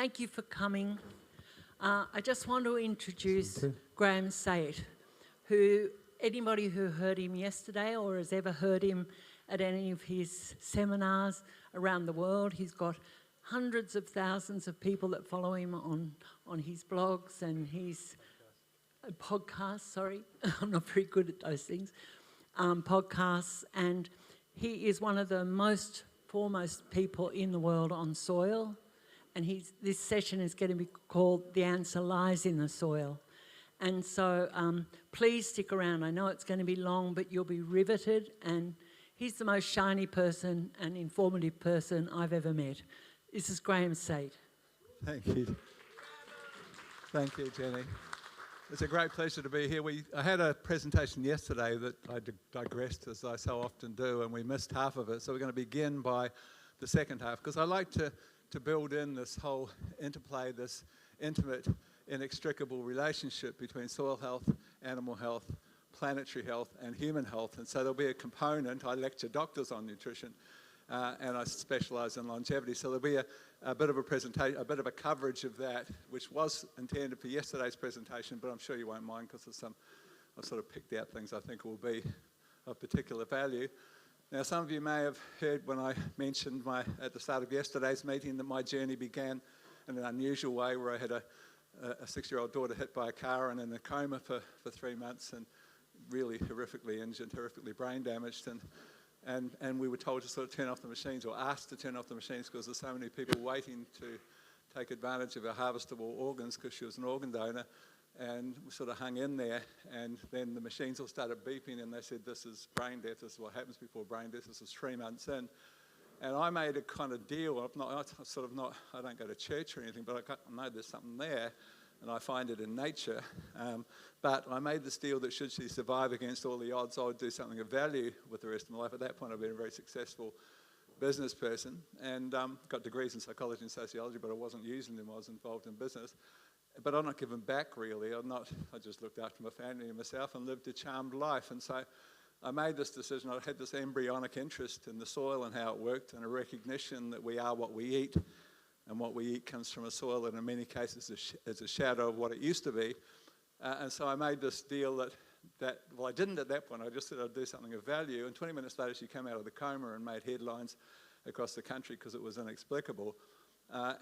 Thank you for coming. I just want to introduce Graeme Sait, who anybody who heard him yesterday or has ever heard him at any of his seminars around the world, he's got hundreds of thousands of people that follow him on his blogs and his podcasts, sorry, I'm not very good at those things, podcasts, and he is one of the most foremost people in the world on soil, and this session is going to be called The Answer Lies in the Soil. And so please stick around. I know it's going to be long, but you'll be riveted, and he's the most shiny person and informative person I've ever met. This is Graeme Sait. Thank you. Thank you, Jenny. It's a great pleasure to be here. I had a presentation yesterday that I digressed, as I so often do, and we missed half of it. So we're going to begin by the second half, because I like to build in this whole interplay, this intimate, inextricable relationship between soil health, animal health, planetary health, and human health. And so there'll be a component. I lecture doctors on nutrition, and I specialise in longevity. So there'll be a bit of a presentation, a bit of a coverage of that, which was intended for yesterday's presentation, but I'm sure you won't mind, because I've sort of picked out things I think will be of particular value. Now, some of you may have heard when I mentioned at the start of yesterday's meeting that my journey began in an unusual way, where I had a 6-year-old daughter hit by a car and in a coma for 3 months, and really horrifically injured, horrifically brain damaged, and we were told to sort of turn off the machines, or asked to turn off the machines, because there's so many people waiting to take advantage of our harvestable organs, because she was an organ donor. And we sort of hung in there, and then the machines all started beeping, and they said, this is brain death, this is what happens before brain death, this is 3 months in. And I made a kind of deal. I don't go to church or anything, but I know there's something there, and I find it in nature. But I made this deal that should she survive against all the odds, I would do something of value with the rest of my life. At that point, I'd been a very successful business person, and got degrees in psychology and sociology, but I wasn't using them. I was involved in business. But I'm not giving back, really. I just looked after my family and myself and lived a charmed life. And so I made this decision. I had this embryonic interest in the soil and how it worked, and a recognition that we are what we eat, and what we eat comes from a soil that in many cases is a shadow of what it used to be. And so I made this deal well, I didn't at that point. I just said I'd do something of value. And 20 minutes later, she came out of the coma and made headlines across the country because it was inexplicable.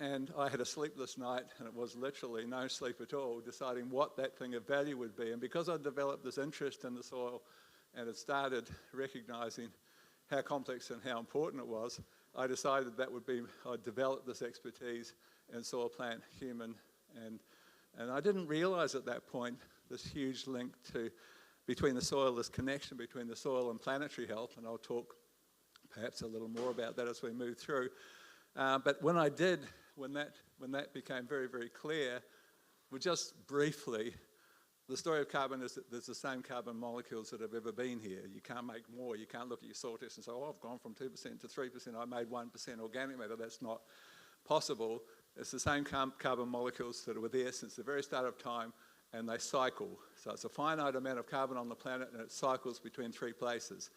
And I had a sleepless night, and it was literally no sleep at all, deciding what that thing of value would be. And because I'd developed this interest in the soil and had started recognising how complex and how important it was, I decided I'd develop this expertise in soil, plant, human, and I didn't realise at that point this huge link between the soil, this connection between the soil and planetary health, and I'll talk perhaps a little more about that as we move through. But when that became very, very clear, well, just briefly, the story of carbon is that there's the same carbon molecules that have ever been here. You can't make more. You can't look at your soil test and say, oh, I've gone from 2% to 3%, I made 1% organic matter. That's not possible. It's the same carbon molecules that were there since the very start of time, and they cycle. So it's a finite amount of carbon on the planet, and it cycles between 3 places.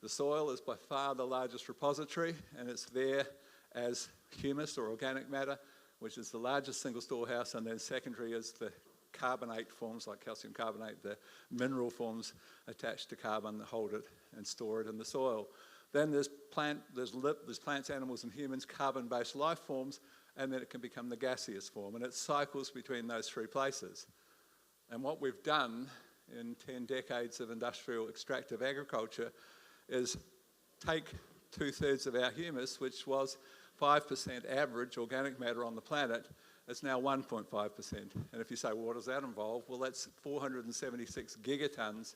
The soil is by far the largest repository, and it's there as humus or organic matter, which is the largest single storehouse, and then secondary is the carbonate forms like calcium carbonate, the mineral forms attached to carbon that hold it and store it in the soil. Then there's plants, animals, and humans, carbon-based life forms, and then it can become the gaseous form, and it cycles between those 3 places. And what we've done in 10 decades of industrial extractive agriculture is take 2/3 of our humus, which was 5% average organic matter on the planet, it's now 1.5%. And if you say, well, what does that involve? Well, that's 476 gigatons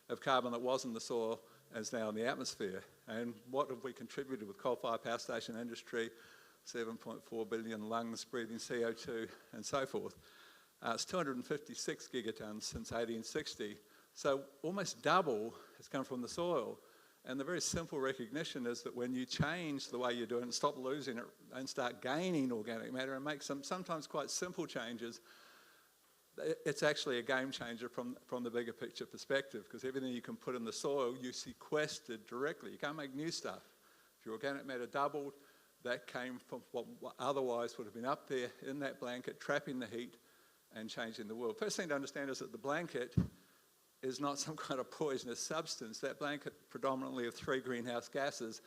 of carbon that was in the soil and is now in the atmosphere. And what have we contributed with coal-fired power station industry, 7.4 billion lungs breathing CO2 and so forth? It's 256 gigatons since 1860. So almost double has come from the soil. And the very simple recognition is that when you change the way you do it and stop losing it and start gaining organic matter and make some sometimes quite simple changes, it's actually a game changer from the bigger picture perspective, because everything you can put in the soil, you sequestered directly. You can't make new stuff. If your organic matter doubled, that came from what otherwise would have been up there in that blanket, trapping the heat and changing the world. First thing to understand is that the blanket is not some kind of poisonous substance. That blanket, predominantly of 3 greenhouse gases,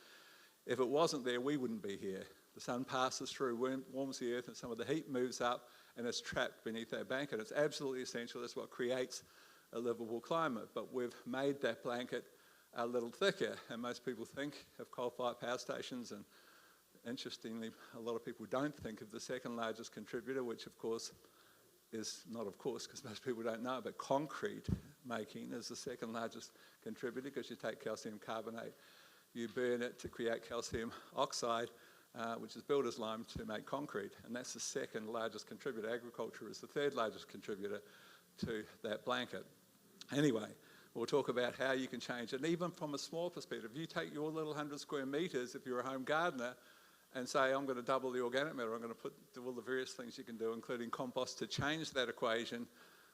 if it wasn't there, we wouldn't be here. The sun passes through, warms the earth, and some of the heat moves up and is trapped beneath that blanket. It's absolutely essential. That's what creates a livable climate. But we've made that blanket a little thicker, and most people think of coal-fired power stations, and interestingly, a lot of people don't think of the second largest contributor, which of course is not of course, because most people don't know, but concrete making is the second largest contributor, because you take calcium carbonate, you burn it to create calcium oxide, which is builder's lime, to make concrete, and that's the second largest contributor. Agriculture is the third largest contributor to that blanket. Anyway, we'll talk about how you can change it, and even from a small perspective. You take your little 100 square metres, if you're a home gardener, and say, I'm going to double the organic matter, I'm going to do all the various things you can do, including compost, to change that equation.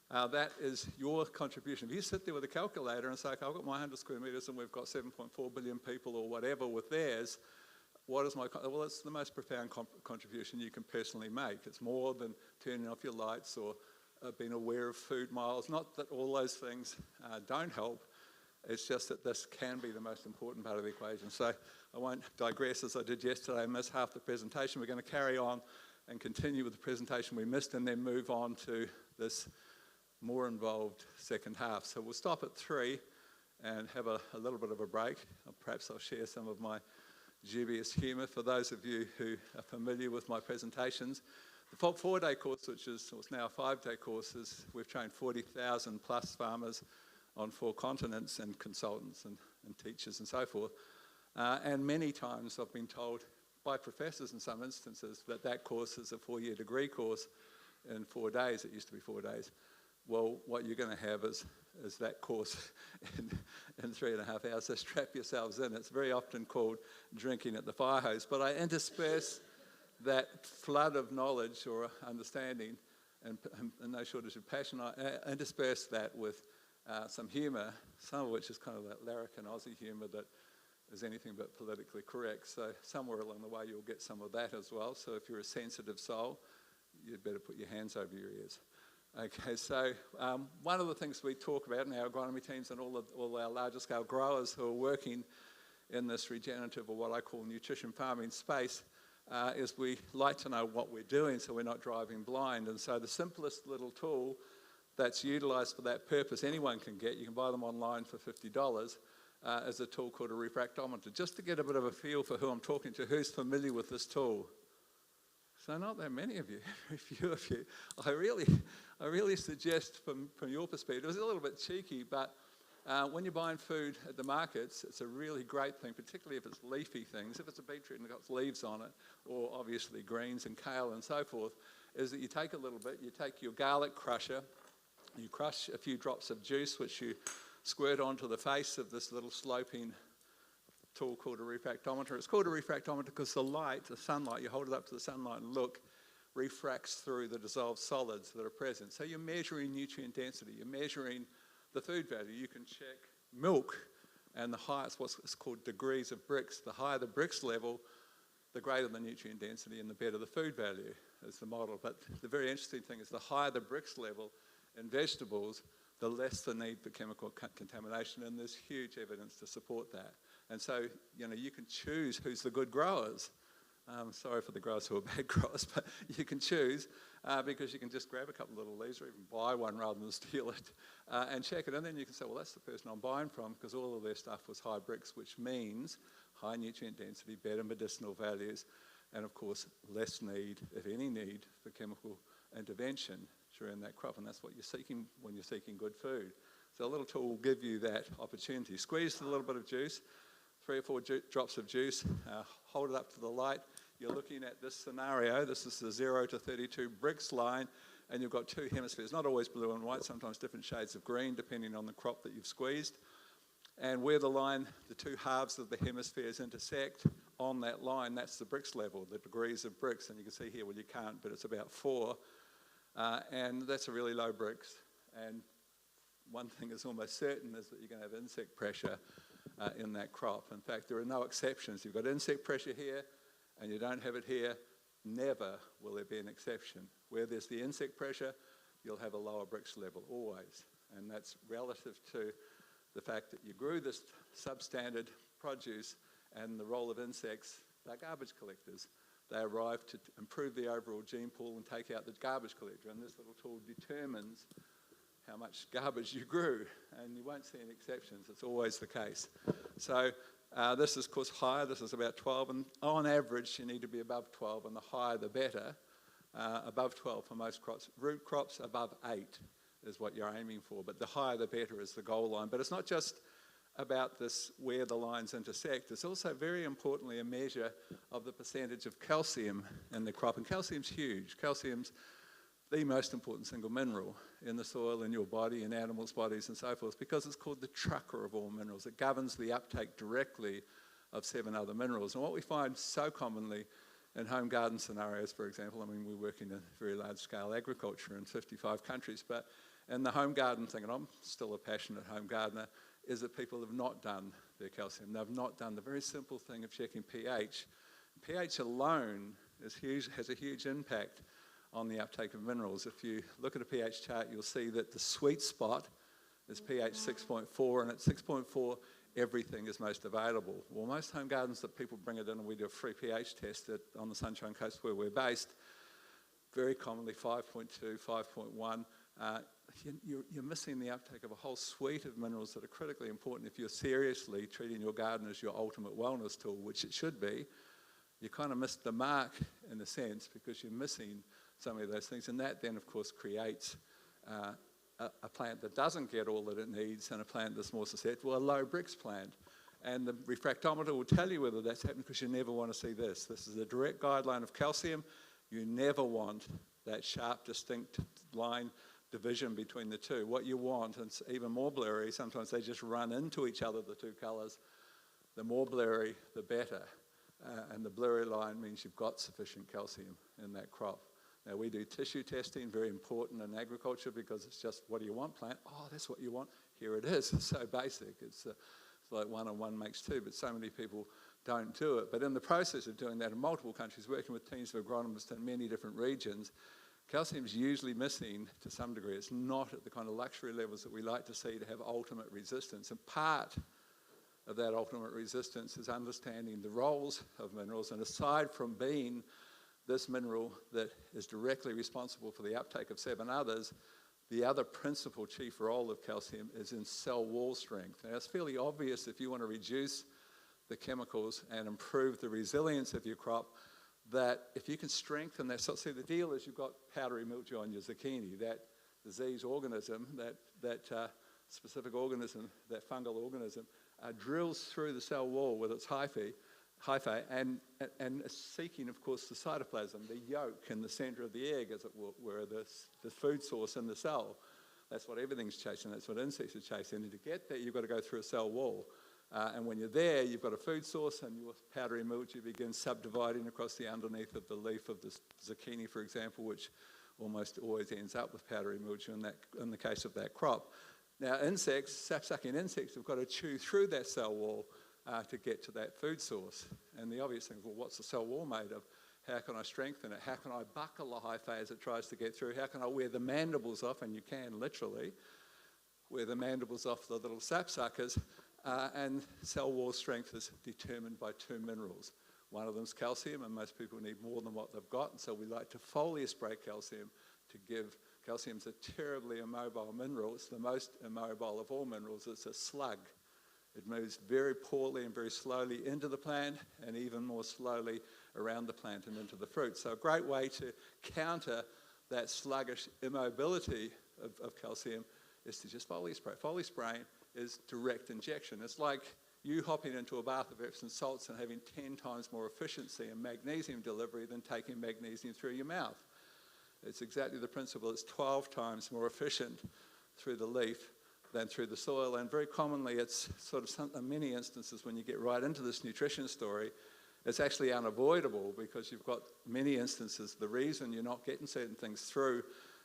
That is your contribution. If you sit there with a calculator and say, okay, I've got my 100 square metres and we've got 7.4 billion people or whatever with theirs, what is my, well, it's the most profound contribution you can personally make. It's more than turning off your lights or being aware of food miles. Not that all those things don't help, it's just that this can be the most important part of the equation. So I won't digress as I did yesterday. I missed half the presentation. We're going to carry on and continue with the presentation we missed, and then move on to this more involved second half. So we'll stop at 3 and have a little bit of a break. Perhaps I'll share some of my dubious humour for those of you who are familiar with my presentations. The 4-day course, which is now a 5-day course, we've trained 40,000 plus farmers on 4 continents, and consultants and teachers and so forth. And many times I've been told by professors in some instances that that course is a 4-year degree course in 4 days. It used to be 4 days. Well, what you're going to have is that course in 3.5 hours. So strap yourselves in. It's very often called drinking at the fire hose. But I intersperse that flood of knowledge or understanding, and no shortage of passion, I intersperse that with some humour, some of which is kind of that larrikin Aussie humour that is anything but politically correct. So somewhere along the way you'll get some of that as well. So if you're a sensitive soul, you'd better put your hands over your ears. Okay, so one of the things we talk about in our agronomy teams and all our larger scale growers who are working in this regenerative, or what I call nutrition farming space, is we like to know what we're doing so we're not driving blind. And so the simplest little tool that's utilised for that purpose anyone can get, you can buy them online for $50, is a tool called a refractometer, just to get a bit of a feel for who I'm talking to, who's familiar with this tool. So not that many of you, very few of you. I really suggest from your perspective, it's a little bit cheeky, but when you're buying food at the markets, it's a really great thing, particularly if it's leafy things. If it's a beetroot and it's got leaves on it, or obviously greens and kale and so forth, is that you take a little bit, you take your garlic crusher, you crush a few drops of juice, which you squirt onto the face of this little sloping tool called a refractometer. It's called a refractometer because the light, the sunlight, you hold it up to the sunlight and look, refracts through the dissolved solids that are present. So you're measuring nutrient density, you're measuring the food value. You can check milk, and the highest, what's called degrees of Brix. The higher the Brix level, the greater the nutrient density and the better the food value is the model. But the very interesting thing is the higher the Brix level in vegetables, the less the need for chemical contamination, and there's huge evidence to support that. And so, you can choose who's the good growers. Sorry for the growers who are bad growers, but you can choose because you can just grab a couple of little leaves or even buy one rather than steal it and check it. And then you can say, well, that's the person I'm buying from because all of their stuff was high Brix, which means high nutrient density, better medicinal values, and of course, less need, if any need, for chemical intervention during that crop. And that's what you're seeking when you're seeking good food. So a little tool will give you that opportunity. Squeeze a little bit of juice, 3 or 4 drops of juice, hold it up to the light. You're looking at this scenario. This is the 0 to 32 Brix line, and you've got 2 hemispheres, not always blue and white, sometimes different shades of green, depending on the crop that you've squeezed. And where the line, the 2 halves of the hemispheres intersect on that line, that's the Brix level, the degrees of Brix. And you can see here, well, you can't, but it's about 4. And that's a really low Brix. And one thing is almost certain is that you're going to have insect pressure in that crop. In fact, there are no exceptions. You've got insect pressure here, and you don't have it here, never will there be an exception. Where there's the insect pressure, you'll have a lower Brix level, always. And that's relative to the fact that you grew this substandard produce, and the role of insects, they're garbage collectors. They arrive to improve the overall gene pool and take out the garbage collector, and this little tool determines how much garbage you grew, and you won't see any exceptions. It's always the case. So this is, of course, higher. This is about 12, and on average, you need to be above 12, and the higher the better. Above 12 for most crops. Root crops, above 8 is what you're aiming for, but the higher the better is the goal line. But it's not just about this, where the lines intersect. It's also, very importantly, a measure of the percentage of calcium in the crop, and calcium's huge. Calcium's the most important single mineral in the soil, in your body, in animals' bodies and so forth, because it's called the trucker of all minerals. It governs the uptake directly of 7 other minerals. And what we find so commonly in home garden scenarios, for example, I mean, we work in a very large-scale agriculture in 55 countries, but in the home garden thing, and I'm still a passionate home gardener, is that people have not done their calcium. They've not done the very simple thing of checking pH. pH alone is huge, has a huge impact on the uptake of minerals. If you look at a pH chart, you'll see that the sweet spot is pH 6.4, and at 6.4, everything is most available. Well, most home gardens that people bring it in, and we do a free pH test on the Sunshine Coast where we're based, very commonly 5.2, 5.1. You're missing the uptake of a whole suite of minerals that are critically important if you're seriously treating your garden as your ultimate wellness tool, which it should be. You kind of missed the mark in a sense because you're missing some of those things, and that then, of course, creates a plant that doesn't get all that it needs and a plant that's more susceptible, a low Brix plant. And the refractometer will tell you whether that's happening, because you never want to see this. This is a direct guideline of calcium. You never want that sharp, distinct line division between the two. What you want, and it's even more blurry, sometimes they just run into each other, the two colours. The more blurry, the better. And the blurry line means you've got sufficient calcium in that crop. Now, we do tissue testing, very important in agriculture, because it's just, what do you want, plant? Oh, that's what you want. Here it is. It's so basic. It's like 1 and 1 makes 2, but so many people don't do it. But in the process of doing that in multiple countries, working with teams of agronomists in many different regions, calcium is usually missing to some degree. It's not at the kind of luxury levels that we like to see to have ultimate resistance. And part of that ultimate resistance is understanding the roles of minerals. And aside from being this mineral that is directly responsible for the uptake of 7 others, the other principal chief role of calcium is in cell wall strength. Now, it's fairly obvious if you want to reduce the chemicals and improve the resilience of your crop, that if you can strengthen that, so see, the deal is you've got powdery mildew on your zucchini, that disease organism, that specific organism, that fungal organism, drills through the cell wall with its hyphae and seeking, of course, the cytoplasm, the yolk in the centre of the egg, as it were, the food source in the cell. That's what everything's chasing. That's what insects are chasing. And to get there, you've got to go through a cell wall. And when you're there, you've got a food source, and your powdery mildew begins subdividing across the underneath of the leaf of the zucchini, for example, which almost always ends up with powdery mildew in the case of that crop. Now, insects, sap-sucking insects, have got to chew through that cell wall to get to that food source. And the obvious thing is, well, what's the cell wall made of? How can I strengthen it? How can I buckle the hyphae as it tries to get through? How can I wear the mandibles off? And you can, literally, wear the mandibles off the little sapsuckers. And cell wall strength is determined by 2 minerals. One of them is calcium, and most people need more than what they've got. And so we like to foliar spray calcium to give. Calcium's a terribly immobile mineral. It's the most immobile of all minerals. It's a slug. It moves very poorly and very slowly into the plant, and even more slowly around the plant and into the fruit. So a great way to counter that sluggish immobility of calcium is to just foliar spray. Foliar spraying is direct injection. It's like you hopping into a bath of Epsom salts and having 10 times more efficiency in magnesium delivery than taking magnesium through your mouth. It's exactly the principle. It's 12 times more efficient through the leaf than through the soil, and very commonly it's sort of in many instances when you get right into this nutrition story, it's actually unavoidable, because you've got many instances the reason you're not getting certain things through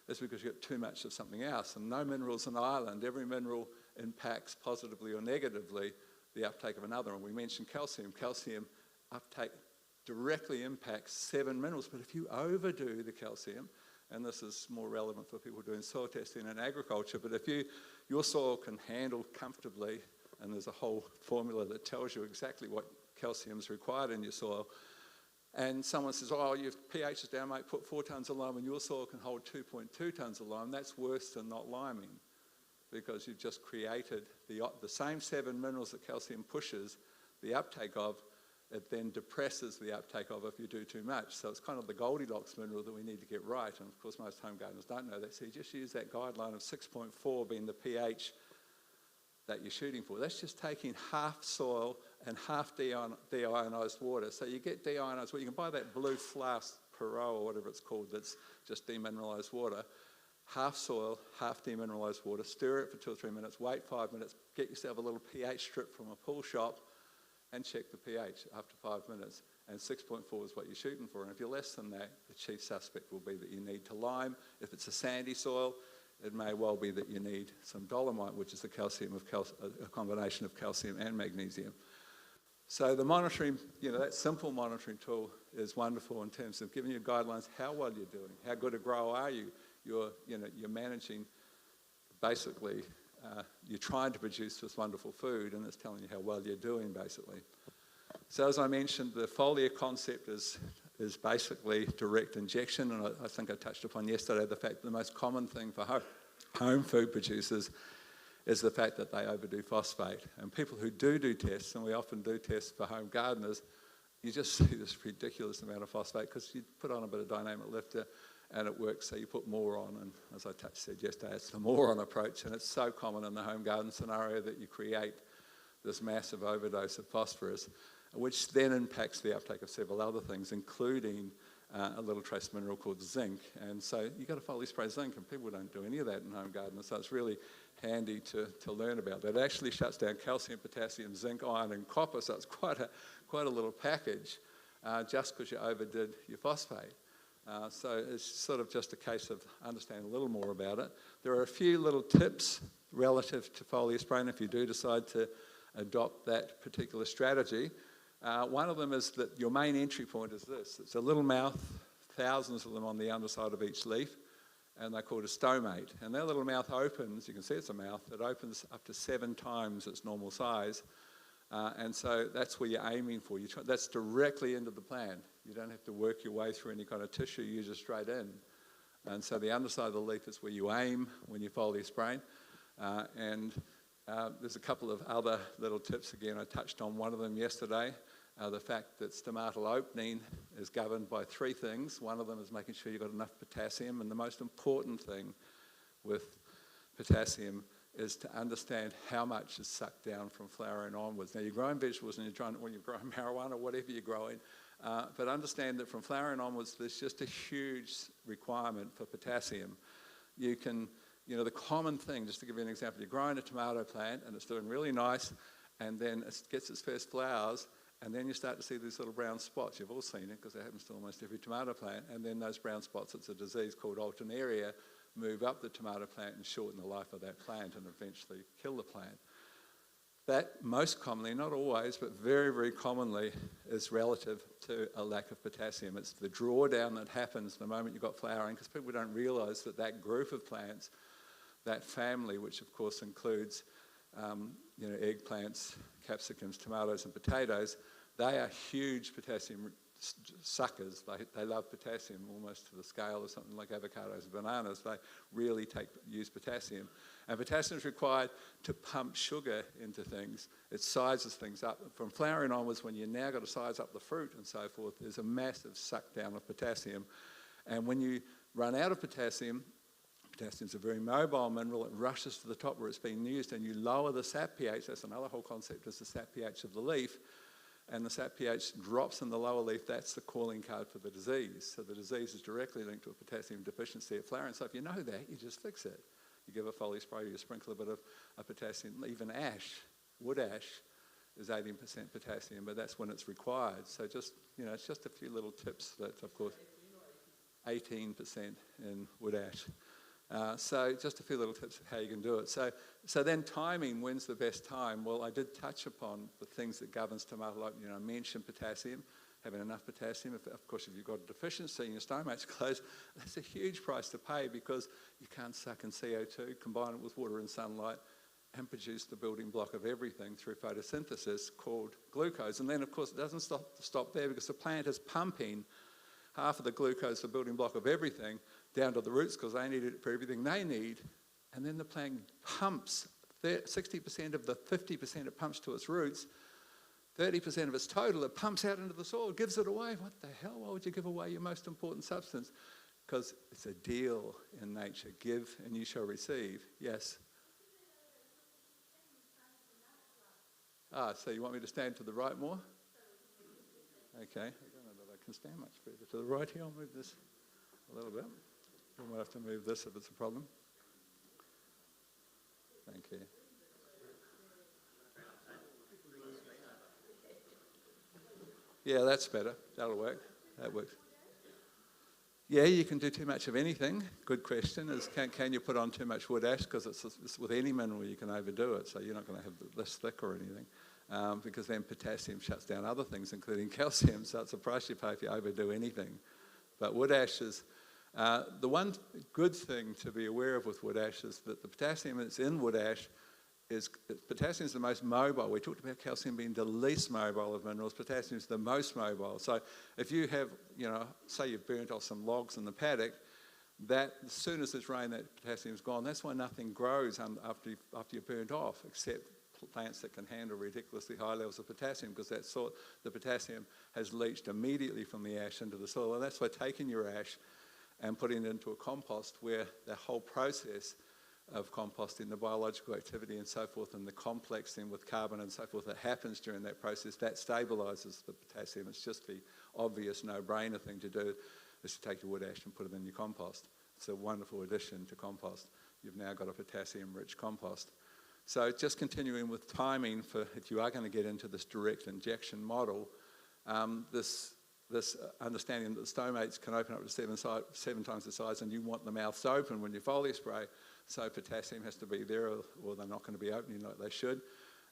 is because you've got too much of something else. And no mineral's an island. Every mineral impacts positively or negatively the uptake of another. And we mentioned calcium. Calcium uptake directly impacts 7 minerals. But if you overdo the calcium, and this is more relevant for people doing soil testing and agriculture, but if your soil can handle comfortably, and there's a whole formula that tells you exactly what calcium is required in your soil, and someone says, oh, your pH is down, mate, put 4 tonnes of lime, and your soil can hold 2.2 tonnes of lime, that's worse than not liming, because you've just created the same 7 minerals that calcium pushes the uptake of. It then depresses the uptake of if you do too much. So it's kind of the Goldilocks mineral that we need to get right. And of course, most home gardeners don't know that. So you just use that guideline of 6.4 being the pH that you're shooting for. That's just taking half soil and half deionized water. So you get deionized water. You can buy that blue flask Perot or whatever it's called that's just demineralized water. Half soil, half demineralized water. Stir it for 2 or 3 minutes. Wait 5 minutes. Get yourself a little pH strip from a pool shop and check the pH after 5 minutes. And 6.4 is what you're shooting for. And if you're less than that, the chief suspect will be that you need to lime. If it's a sandy soil, it may well be that you need some dolomite, which is a combination of calcium and magnesium. So the monitoring, that simple monitoring tool is wonderful in terms of giving you guidelines how well you're doing, how good a grower are you. You're managing, basically, you're trying to produce this wonderful food, and it's telling you how well you're doing, basically. So as I mentioned, the foliar concept is basically direct injection, and I think I touched upon yesterday the fact that the most common thing for home food producers is the fact that they overdo phosphate. And people who do tests, and we often do tests for home gardeners, you just see this ridiculous amount of phosphate because you put on a bit of dynamic lifter and it works, so you put more on. And as I said yesterday, it's the more on approach, and it's so common in the home garden scenario that you create this massive overdose of phosphorus, which then impacts the uptake of several other things, including a little trace mineral called zinc. And so you've got to foliar spray zinc, and people don't do any of that in home gardeners, so it's really handy to learn about that. It actually shuts down calcium, potassium, zinc, iron, and copper, so it's quite a little package just because you overdid your phosphate. So it's sort of just a case of understanding a little more about it. There are a few little tips relative to foliar spraying if you do decide to adopt that particular strategy. One of them is that your main entry point is this. It's a little mouth, thousands of them on the underside of each leaf, and they're called a stomate. And that little mouth opens, you can see it's a mouth, it opens up to 7 times its normal size. And so that's where you're aiming for. That's directly into the plant. You don't have to work your way through any kind of tissue, you're just straight in. And so the underside of the leaf is where you aim when you foliar spraying. There's a couple of other little tips. Again, I touched on one of them yesterday. The fact that stomatal opening is governed by 3 things. One of them is making sure you've got enough potassium, and the most important thing with potassium is to understand how much is sucked down from flowering onwards. Now, you're growing vegetables and you're growing marijuana or whatever you're growing, but understand that from flowering onwards, there's just a huge requirement for potassium. You can, the common thing, just to give you an example, you're growing a tomato plant and it's doing really nice, and then it gets its first flowers, and then you start to see these little brown spots. You've all seen it because it happens to almost every tomato plant. And then those brown spots, it's a disease called alternaria, move up the tomato plant and shorten the life of that plant and eventually kill the plant. That most commonly, not always, but very, very commonly is relative to a lack of potassium. It's the drawdown that happens the moment you've got flowering, because people don't realise that that group of plants, that family, which of course includes eggplants, capsicums, tomatoes and potatoes, they are huge potassium suckers. They love potassium almost to the scale of something like avocados and bananas. They really use potassium. And potassium is required to pump sugar into things. It sizes things up. From flowering onwards, when you've now got to size up the fruit and so forth, there's a massive suck down of potassium. And when you run out of potassium, potassium is a very mobile mineral. It rushes to the top where it's being used, and you lower the sap pH. That's another whole concept, is the sap pH of the leaf. And the sap pH drops in the lower leaf. That's the calling card for the disease. So the disease is directly linked to a potassium deficiency at flowering. So if you know that, you just fix it. You give a foliar spray, you sprinkle a bit of potassium. Even ash, wood ash, is 18% potassium, but that's when it's required. So just, it's just a few little tips that, of course, 18% in wood ash. So just a few little tips of how you can do it. So then timing, when's the best time? Well, I did touch upon the things that governs tomato opening. I mentioned potassium. having enough potassium. Of course, if you've got a deficiency and your stomate's closed, that's a huge price to pay because you can't suck in CO2, combine it with water and sunlight, and produce the building block of everything through photosynthesis called glucose. And then, of course, it doesn't stop there because the plant is pumping half of the glucose, the building block of everything, down to the roots because they need it for everything they need. And then the plant pumps 60% of the 50% it pumps to its roots, 30% of its total it pumps out into the soil, gives it away. What the hell? Why would you give away your most important substance? Because it's a deal in nature. Give and you shall receive. Yes? So you want me to stand to the right more? Okay. I don't know that I can stand much further to the right here. I'll move this a little bit. We might have to move this if it's a problem. Thank you. Yeah, that's better. That'll work. That works. Yeah, you can do too much of anything. Good question is, can you put on too much wood ash? Because it's with any mineral you can overdo it, so you're not going to have less thick or anything. Because then potassium shuts down other things, including calcium, so it's a price you pay if you overdo anything. But wood ash is, the one good thing to be aware of with wood ash is that the potassium that's in wood ash potassium is the most mobile. We talked about calcium being the least mobile of minerals. Potassium is the most mobile. So if you have, say you've burnt off some logs in the paddock, that as soon as it's rain, that potassium's gone. That's why nothing grows after you've burnt off, except plants that can handle ridiculously high levels of potassium, because the potassium has leached immediately from the ash into the soil. And that's why taking your ash and putting it into a compost, where the whole process of composting, the biological activity and so forth, and the complexing with carbon and so forth that happens during that process, that stabilises the potassium. It's just the obvious no-brainer thing to do, is to take your wood ash and put it in your compost. It's a wonderful addition to compost. You've now got a potassium-rich compost. So just continuing with timing for if you are going to get into this direct injection model, this understanding that the stomates can open up to 7 times the size, and you want the mouths open when you foliar spray, so potassium has to be there, or they're not going to be opening like they should.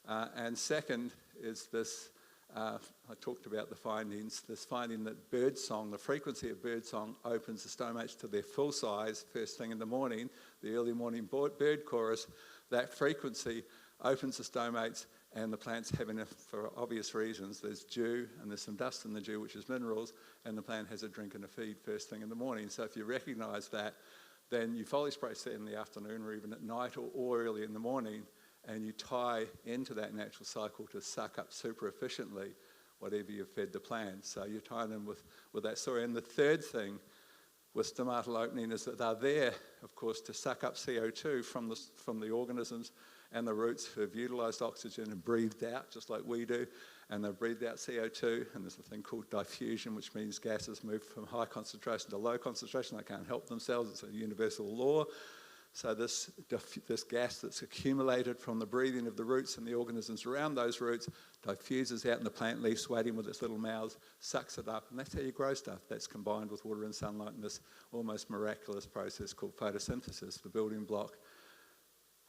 And second is this, I talked about the findings, this finding that birdsong, the frequency of birdsong opens the stomates to their full size first thing in the morning, the early morning bird chorus. That frequency opens the stomates, and the plant's having, for obvious reasons, there's dew and there's some dust in the dew, which is minerals, and the plant has a drink and a feed first thing in the morning. So if you recognise that, then you foliar spray set in the afternoon or even at night or early in the morning, and you tie into that natural cycle to suck up super efficiently whatever you've fed the plant. So you're tying them with that story. And the third thing with stomatal opening is that they're there, of course, to suck up CO2 from the organisms and the roots who have utilised oxygen and breathed out, just like we do, and they've breathed out CO2, and there's a thing called diffusion, which means gases move from high concentration to low concentration. They can't help themselves. It's a universal law. So this gas that's accumulated from the breathing of the roots and the organisms around those roots diffuses out in the plant leaves, waiting with its little mouths, sucks it up, and that's how you grow stuff. That's combined with water and sunlight in this almost miraculous process called photosynthesis, the building block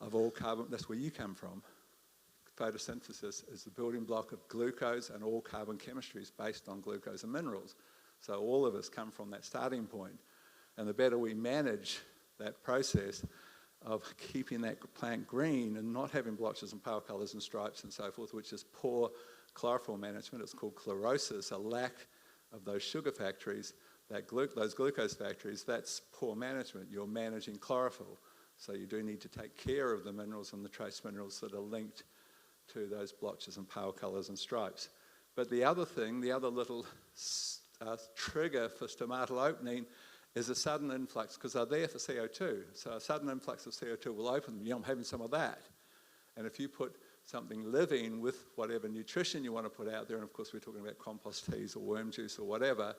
of all carbon. That's where you come from. Photosynthesis is the building block of glucose, and all carbon chemistry is based on glucose and minerals. So all of us come from that starting point. And the better we manage that process of keeping that plant green and not having blotches and pale colours and stripes and so forth, which is poor chlorophyll management. It's called chlorosis, a lack of those sugar factories, those glucose factories. That's poor management. You're managing chlorophyll. So you do need to take care of the minerals and the trace minerals that are linked to those blotches and pale colours and stripes. But the other thing, the other little trigger for stomatal opening is a sudden influx, because they're there for CO2. So a sudden influx of CO2 will open them. I'm having some of that. And if you put something living with whatever nutrition you want to put out there, and of course we're talking about compost teas or worm juice or whatever,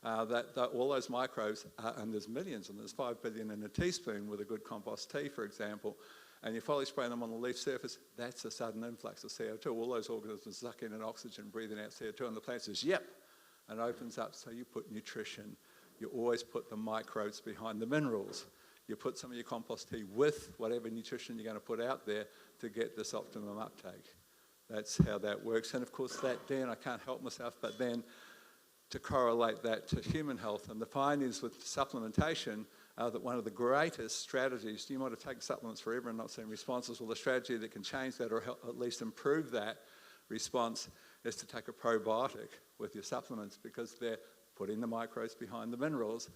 that all those microbes, and there's millions, and there's 5 billion in a teaspoon with a good compost tea, for example, and you foliar spray them on the leaf surface, that's a sudden influx of CO2. All those organisms suck in oxygen, breathing out CO2, and the plant says, yep, and opens up. So you put nutrition. You always put the microbes behind the minerals. You put some of your compost tea with whatever nutrition you're going to put out there to get this optimum uptake. That's how that works. And of course that then, I can't help myself, but then to correlate that to human health. And the findings with supplementation are that one of the greatest strategies, you might have taken supplements forever and not seen responses, well, the strategy that can change that or help at least improve that response is to take a probiotic with your supplements, because they're putting the microbes behind the minerals.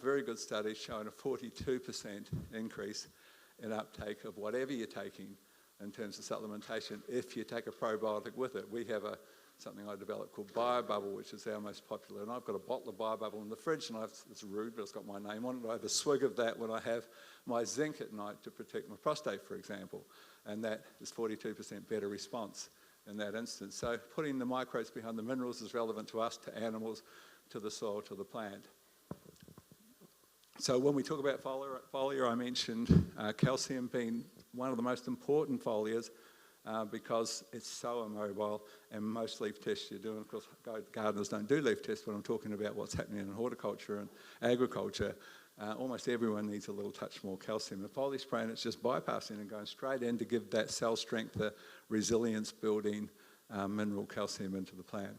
Very good studies showing a 42% increase in uptake of whatever you're taking in terms of supplementation if you take a probiotic with it. We have something I developed called BioBubble, which is our most popular, and I've got a bottle of BioBubble in the fridge, and it's rude, but it's got my name on it. I have a swig of that when I have my zinc at night to protect my prostate, for example, and that is 42% better response in that instance. So putting the microbes behind the minerals is relevant to us, to animals, to the soil, to the plant. So when we talk about foliar, I mentioned calcium being one of the most important foliars because it's so immobile, and most leaf tests you do, and of course gardeners don't do leaf tests, but I'm talking about what's happening in horticulture and agriculture. Almost everyone needs a little touch more calcium. The foliar spray, and it's just bypassing and going straight in to give that cell strength, the resilience building mineral calcium into the plant.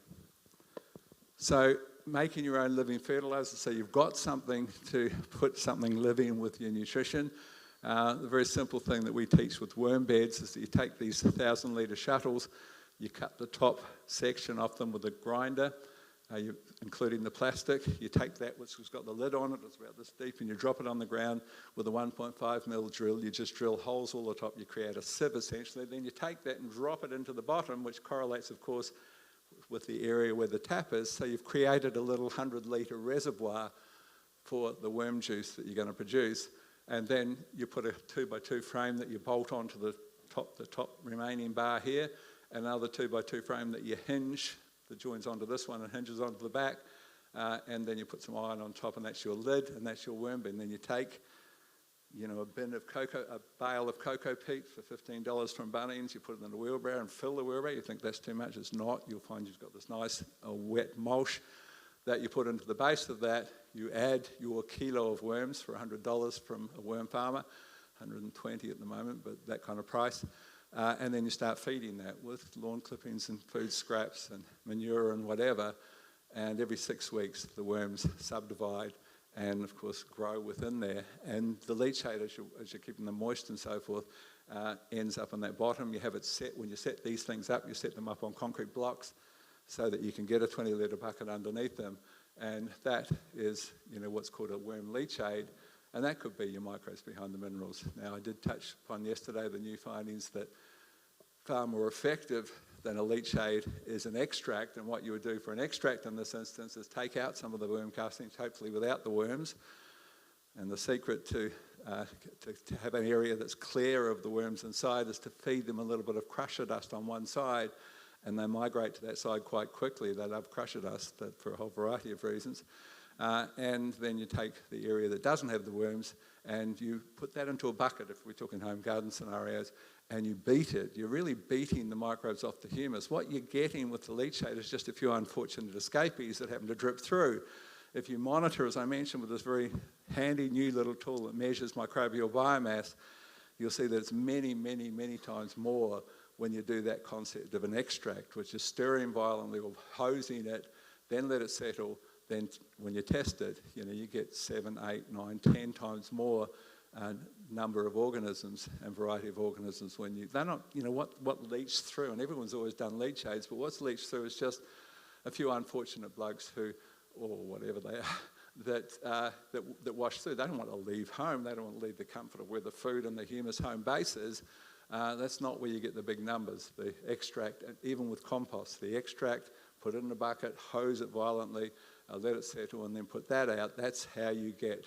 So making your own living fertilizer, so you've got something to put something living with your nutrition. The very simple thing that we teach with worm beds is that you take these 1,000-litre shuttles, you cut the top section off them with a grinder, including the plastic. You take that which has got the lid on it, it's about this deep, and you drop it on the ground with a 1.5mm drill. You just drill holes all the top, you create a sieve essentially. Then you take that and drop it into the bottom, which correlates, of course, with the area where the tap is. So you've created a little 100-litre reservoir for the worm juice that you're going to produce. And then you put a 2x2 frame that you bolt onto the top remaining bar here, another 2x2 frame that you hinge, that joins onto this one and hinges onto the back, and then you put some iron on top, and that's your lid, and that's your worm bin. Then you take, a bale of cocoa peat for $15 from Bunnings, you put it in a wheelbarrow and fill the wheelbarrow. You think that's too much, it's not. You'll find you've got this nice wet mulch that you put into the base of that. You add your kilo of worms for $100 from a worm farmer, $120 at the moment, but that kind of price. And then you start feeding that with lawn clippings and food scraps and manure and whatever. And every 6 weeks, the worms subdivide and, of course, grow within there. And the leachate, as you're keeping them moist and so forth, ends up on that bottom. You have it set. When you set these things up, you set them up on concrete blocks so that you can get a 20-litre bucket underneath them. And that is, what's called a worm leachate, and that could be your microbes behind the minerals. Now, I did touch upon yesterday the new findings that far more effective than a leachate is an extract, and what you would do for an extract in this instance is take out some of the worm castings, hopefully without the worms. And the secret to have an area that's clear of the worms inside is to feed them a little bit of crusher dust on one side, and they migrate to that side quite quickly. They love crusher dust for a whole variety of reasons. And then you take the area that doesn't have the worms and you put that into a bucket, if we're talking home garden scenarios, and you beat it. You're really beating the microbes off the humus. What you're getting with the leachate is just a few unfortunate escapees that happen to drip through. If you monitor, as I mentioned, with this very handy new little tool that measures microbial biomass, you'll see that it's many, many, many times more when you do that concept of an extract, which is stirring violently or hosing it, then let it settle. Then when you test it, you get 7, 8, 9, 10 times more number of organisms and variety of organisms when they're not, what leach through, and everyone's always done leachates, but what's leached through is just a few unfortunate bugs who, or whatever they are, that wash through. They don't want to leave home. They don't want to leave the comfort of where the food and the humus home base is. That's not where you get the big numbers. The extract, even with compost, the extract, put it in a bucket, hose it violently, let it settle, and then put that out. That's how you get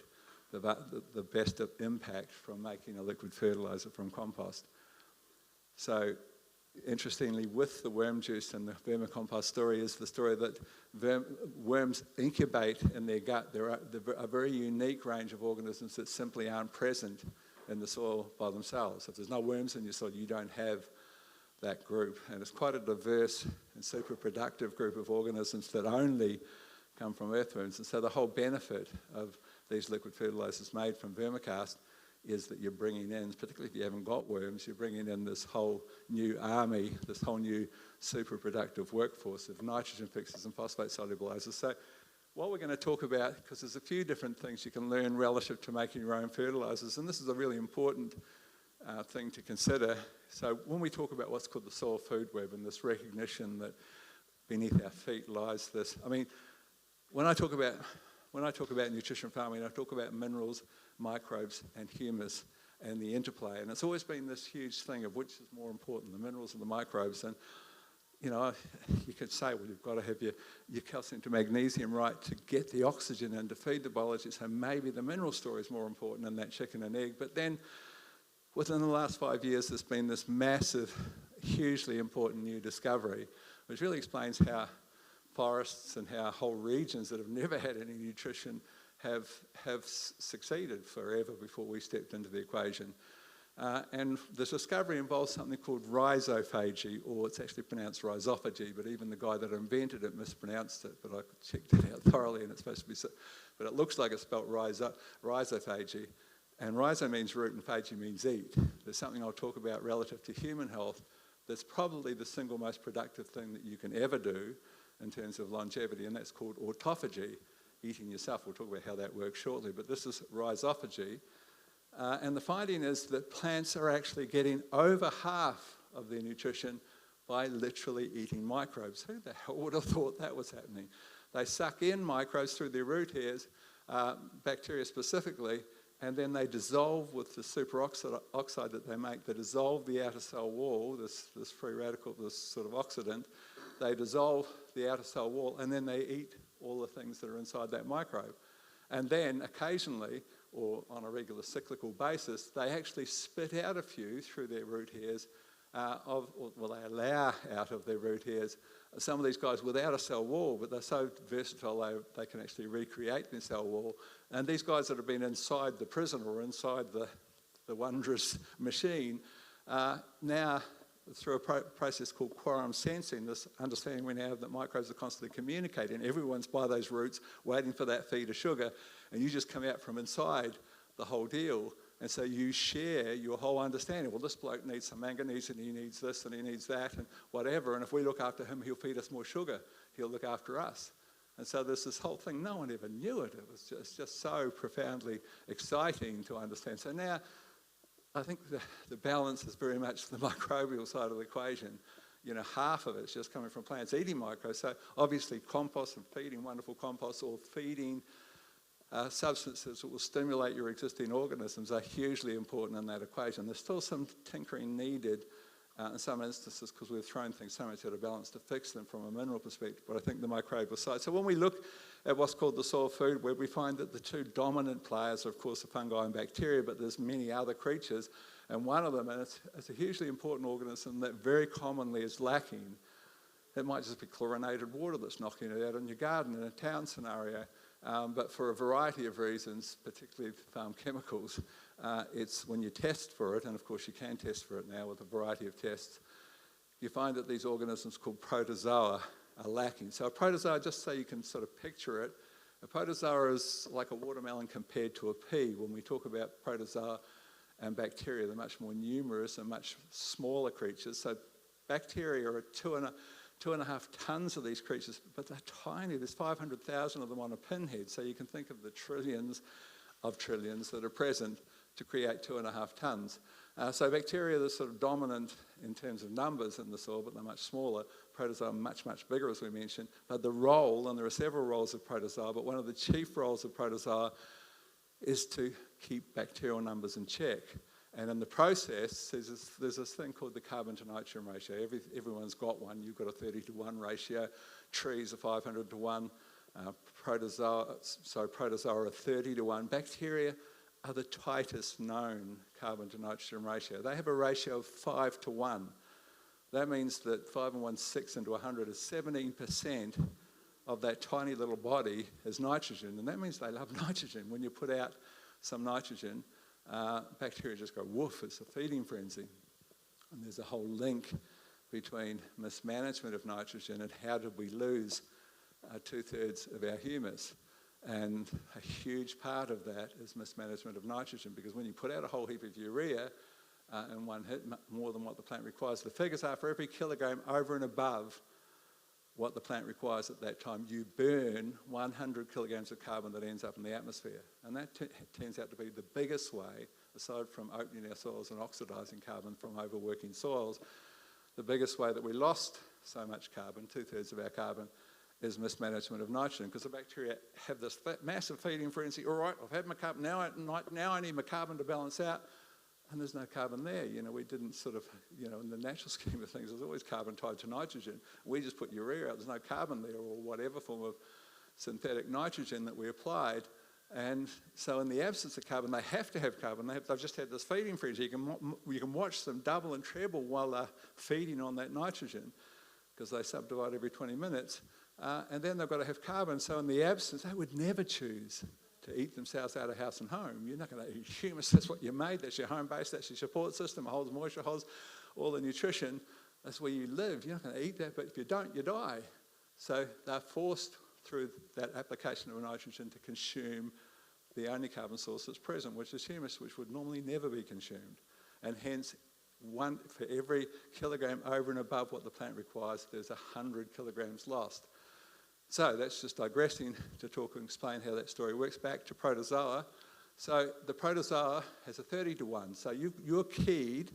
the best of impact from making a liquid fertilizer from compost. So, interestingly, with the worm juice and the vermicompost story is the story that worms incubate in their gut. There are a very unique range of organisms that simply aren't present in the soil by themselves. If there's no worms in your soil, you don't have that group. And it's quite a diverse and super productive group of organisms that only come from earthworms. And so the whole benefit of these liquid fertilizers made from vermicast is that you're bringing in, particularly if you haven't got worms, you're bringing in this whole new army, this whole new super productive workforce of nitrogen fixers and phosphate solubilizers. So what we're going to talk about, because there's a few different things you can learn relative to making your own fertilizers, and this is a really important thing to consider. So when we talk about what's called the soil food web and this recognition that beneath our feet lies this, I mean, when I talk about nutrition farming, I talk about minerals, microbes, and humus, and the interplay. And it's always been this huge thing of which is more important, the minerals or the microbes. And you know, you could say, well, you've got to have your calcium to magnesium right to get the oxygen and to feed the biology. So maybe the mineral story is more important than that chicken and egg. But then within the last 5 years, there's been this massive, hugely important new discovery, which really explains how forests and how whole regions that have never had any nutrition have succeeded forever before we stepped into the equation. And the discovery involves something called rhizophagy, or it's actually pronounced rhizophagy, but even the guy that invented it mispronounced it, but I checked it out thoroughly and it's supposed to be, but it looks like it's spelled rhizophagy. And rhizo means root and phagy means eat. There's something I'll talk about relative to human health that's probably the single most productive thing that you can ever do in terms of longevity, and that's called autophagy, eating yourself. We'll talk about how that works shortly, but this is rhizophagy. And the finding is that plants are actually getting over half of their nutrition by literally eating microbes. Who the hell would have thought that was happening? They suck in microbes through their root hairs, bacteria specifically, and then they dissolve with the superoxide that they make. They dissolve the outer cell wall, this free radical, this sort of oxidant. They dissolve the outer cell wall, and then they eat all the things that are inside that microbe. And then occasionally, or on a regular cyclical basis, they actually spit out a few through their root hairs, they allow out of their root hairs some of these guys without a cell wall, but they're so versatile they can actually recreate their cell wall. And these guys that have been inside the prison or inside the wondrous machine, now through a process called quorum sensing, this understanding we now have that microbes are constantly communicating. Everyone's by those roots waiting for that feed of sugar, and you just come out from inside the whole deal. And so you share your whole understanding. Well, this bloke needs some manganese, and he needs this, and he needs that, and whatever. And if we look after him, he'll feed us more sugar. He'll look after us. And so there's this whole thing. No one ever knew it. It was just so profoundly exciting to understand. So now I think the balance is very much the microbial side of the equation. You know, half of it's just coming from plants eating microbes. So obviously compost and feeding wonderful compost, or feeding substances that will stimulate your existing organisms are hugely important in that equation. There's still some tinkering needed in some instances because we've thrown things so much out of balance to fix them from a mineral perspective, but I think the microbial side. So when we look at what's called the soil food web, we find that the two dominant players are, of course, the fungi and bacteria, but there's many other creatures, and one of them, and it's a hugely important organism that very commonly is lacking. It might just be chlorinated water that's knocking it out in your garden in a town scenario. But for a variety of reasons, particularly farm chemicals, it's when you test for it, and of course you can test for it now with a variety of tests, you find that these organisms called protozoa are lacking. So a protozoa, just so you can sort of picture it, a protozoa is like a watermelon compared to a pea. When we talk about protozoa and bacteria, they're much more numerous and much smaller creatures. So bacteria are 2.5 tons of these creatures, but they're tiny. There's 500,000 of them on a pinhead, so you can think of the trillions of trillions that are present to create 2.5 tons. So bacteria are sort of dominant in terms of numbers in the soil, but they're much smaller. Protozoa are much, much bigger, as we mentioned. But the role, and there are several roles of protozoa, but one of the chief roles of protozoa is to keep bacterial numbers in check. And in the process, there's this thing called the carbon to nitrogen ratio. Everyone's got one. You've got a 30-to-1 ratio. Trees are 500-to-1. Protozoa are 30-to-1. Bacteria are the tightest known carbon to nitrogen ratio. They have a ratio of 5-to-1. That means that 5 and 1 6 into 100 is 17% of that tiny little body is nitrogen. And that means they love nitrogen. When you put out some nitrogen, bacteria just go woof. It's a feeding frenzy. And there's a whole link between mismanagement of nitrogen and how did we lose 2/3 of our humus. And a huge part of that is mismanagement of nitrogen, because when you put out a whole heap of urea in one hit, more than what the plant requires, the figures are for every kilogram over and above what the plant requires at that time, you burn 100 kilograms of carbon that ends up in the atmosphere. And that turns out to be the biggest way, aside from opening our soils and oxidising carbon from overworking soils, the biggest way that we lost so much carbon, 2/3 of our carbon, is mismanagement of nitrogen, because the bacteria have this massive feeding frenzy. All right, I've had my carbon, now I need my carbon to balance out, and there's no carbon there. We didn't sort of, in the natural scheme of things, there's always carbon tied to nitrogen. We just put urea out, there's no carbon there, or whatever form of synthetic nitrogen that we applied. And so in the absence of carbon, they have to have carbon. They've just had this feeding frenzy. You can watch them double and treble while they're feeding on that nitrogen, because they subdivide every 20 minutes. And then they've got to have carbon. So in the absence, they would never choose to eat themselves out of house and home. You're not going to eat humus. That's what you're made. That's your home base. That's your support system. It holds moisture, holds all the nutrition. That's where you live. You're not going to eat that, but if you don't, you die. So they're forced through that application of nitrogen to consume the only carbon source that's present, which is humus, which would normally never be consumed. And hence, for every kilogram over and above what the plant requires, there's 100 kilograms lost. So that's just digressing to talk and explain how that story works. Back to protozoa. So the protozoa has a 30-to-1. So you're keyed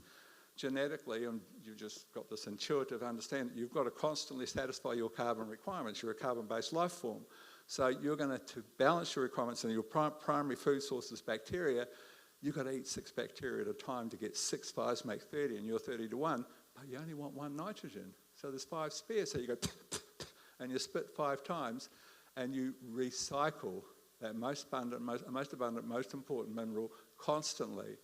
genetically, and you've just got this intuitive understanding that you've got to constantly satisfy your carbon requirements. You're a carbon-based life form. So you're going to balance your requirements, and your primary food source is bacteria. You've got to eat 6 bacteria at a time to get 6 5s make 30, and you're 30-to-1, but you only want 1 nitrogen. So there's 5 spare, so you go and you spit 5 times, and you recycle that most abundant, most important mineral constantly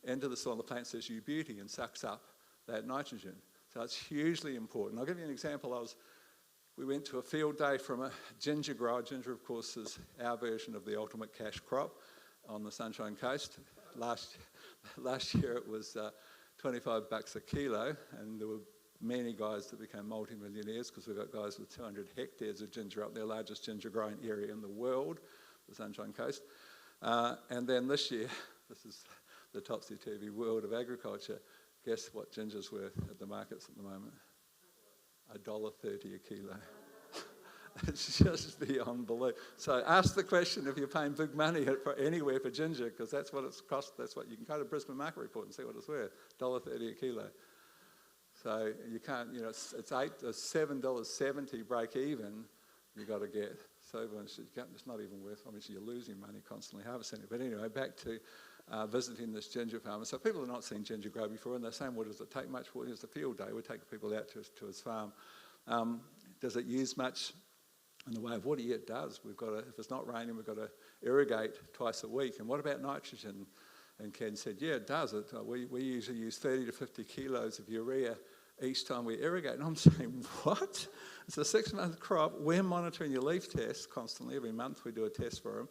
into the soil. The plant says you beauty and sucks up that nitrogen. So it's hugely important. I'll give you an example. We went to a field day from a ginger grower. Ginger, of course, is our version of the ultimate cash crop on the Sunshine Coast. Last year it was $25 a kilo, and there were many guys that became multi-millionaires, because we've got guys with 200 hectares of ginger up there, largest ginger growing area in the world, the Sunshine Coast. And then this year, this is the topsy-turvy world of agriculture. Guess what ginger's worth at the markets at the moment? $1.30 a kilo. It's just beyond belief. So ask the question if you're paying big money anywhere for ginger, because that's what it's cost. That's what you can go to Brisbane Market Report and see what it's worth. $1.30 a kilo. So you can't, it's $7.70 break even. You got to get. So it's not even worth. Obviously, you're losing money constantly harvesting it. But anyway, back to visiting this ginger farmer. So people have not seen ginger grow before, and they're saying, "Well, does it take much? Well, it's a field day. We take people out to his farm. Does it use much in the way of water? Yeah, it does. If it's not raining, we've got to irrigate twice a week. And what about nitrogen?" And Ken said, "Yeah, it does. We usually use 30 to 50 kilos of urea each time we irrigate." And I'm saying, what? It's a 6-month crop. We're monitoring your leaf tests constantly. Every month we do a test for them